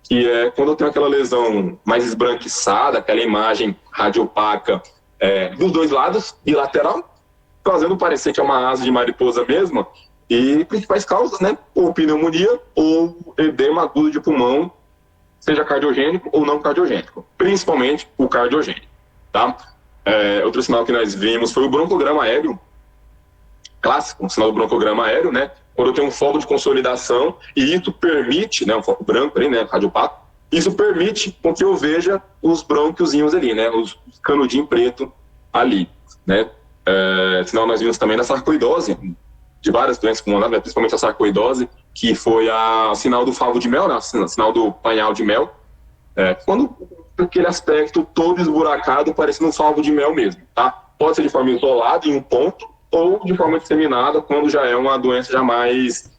que é quando eu tenho aquela lesão mais esbranquiçada, aquela imagem radiopaca dos dois lados, bilateral, fazendo parecer que é uma asa de mariposa mesmo, e principais causas, né? Ou pneumonia ou edema agudo de pulmão, seja cardiogênico ou não cardiogênico, principalmente o cardiogênico, tá? Outro sinal que nós vimos foi o broncograma aéreo, clássico, um sinal do broncograma aéreo, né? Quando eu tenho um foco de consolidação, e isso permite, né? Um foco branco ali, né? Radiopaco, isso permite com que eu veja os brônquiozinhos ali, né? Os canudinhos preto ali, né? Sinal nós vimos também da sarcoidose, de várias doenças pulmonares, principalmente a sarcoidose, que foi o sinal do favo de mel, né? Sinal do panhal de mel, quando aquele aspecto todo esburacado, parecendo um favo de mel mesmo, tá? Pode ser de forma isolada em um ponto, ou de forma disseminada, quando já é uma doença já mais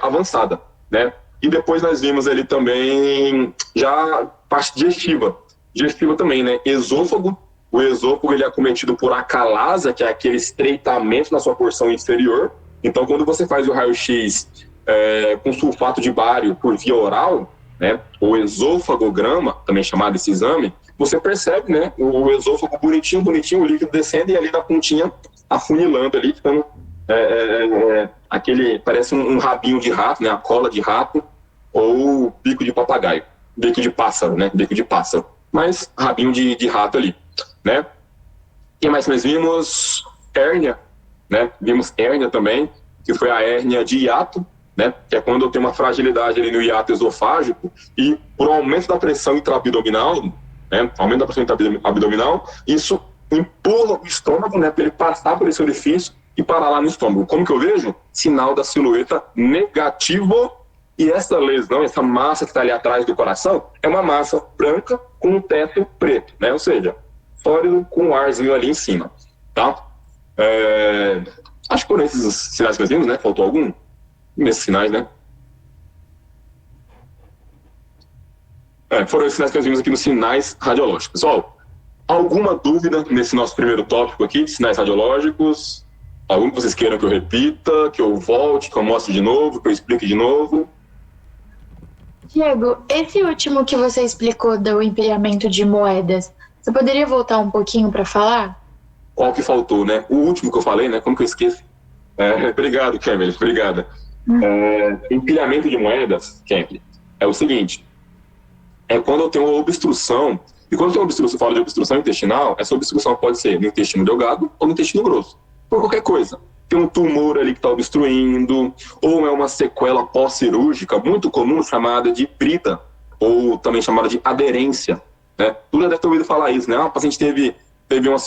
avançada, né? E depois nós vimos ali também já parte digestiva também, né? Esôfago, o esôfago ele é acometido por acalasa, que é aquele estreitamento na sua porção inferior. Então, quando você faz o raio-x com sulfato de bário por via oral, né? O esôfagograma, também chamado esse exame, você percebe, né? O esôfago bonitinho, o líquido descendo e ali na pontinha afunilando ali, ficando aquele, parece um rabinho de rato, né? A cola de rato ou bico de papagaio, bico de pássaro, né? Bico de pássaro, mas rabinho de rato ali, né? E mais nós vimos hérnia, né? Vimos hérnia também, que foi a hérnia de hiato, né? Que é quando eu tenho uma fragilidade ali no hiato esofágico e por aumento da pressão intraabdominal, né? Aumento da pressão intraabdominal, isso empurra o estômago, né? Para ele passar por esse orifício e parar lá no estômago. Como que eu vejo? Sinal da silhueta negativo. E essa lesão, essa massa que está ali atrás do coração, é uma massa branca com um teto preto, né? Ou seja, sólido com um arzinho ali em cima, tá? Acho que foram esses sinais que nós vimos, né? Faltou algum? Nesses sinais, né? Foram esses sinais que nós vimos aqui nos sinais radiológicos. Pessoal, alguma dúvida nesse nosso primeiro tópico aqui de sinais radiológicos? Algum que vocês queiram que eu repita, que eu volte, que eu mostre de novo, que eu explique de novo? Diego, esse último que você explicou do empilhamento de moedas, você poderia voltar um pouquinho para falar? Qual que faltou, né? O último que eu falei, né? Como que eu esqueci? Obrigado, Kemily, obrigada. Empilhamento de moedas, Kemily, é o seguinte, é quando eu tenho uma obstrução, e quando eu tenho obstrução, falo de obstrução intestinal, essa obstrução pode ser no intestino delgado ou no intestino grosso, por qualquer coisa. Tem um tumor ali que está obstruindo, ou é uma sequela pós-cirúrgica muito comum chamada de prita, ou também chamada de aderência, né? Tu já deve ter ouvido falar isso, né? O paciente teve uma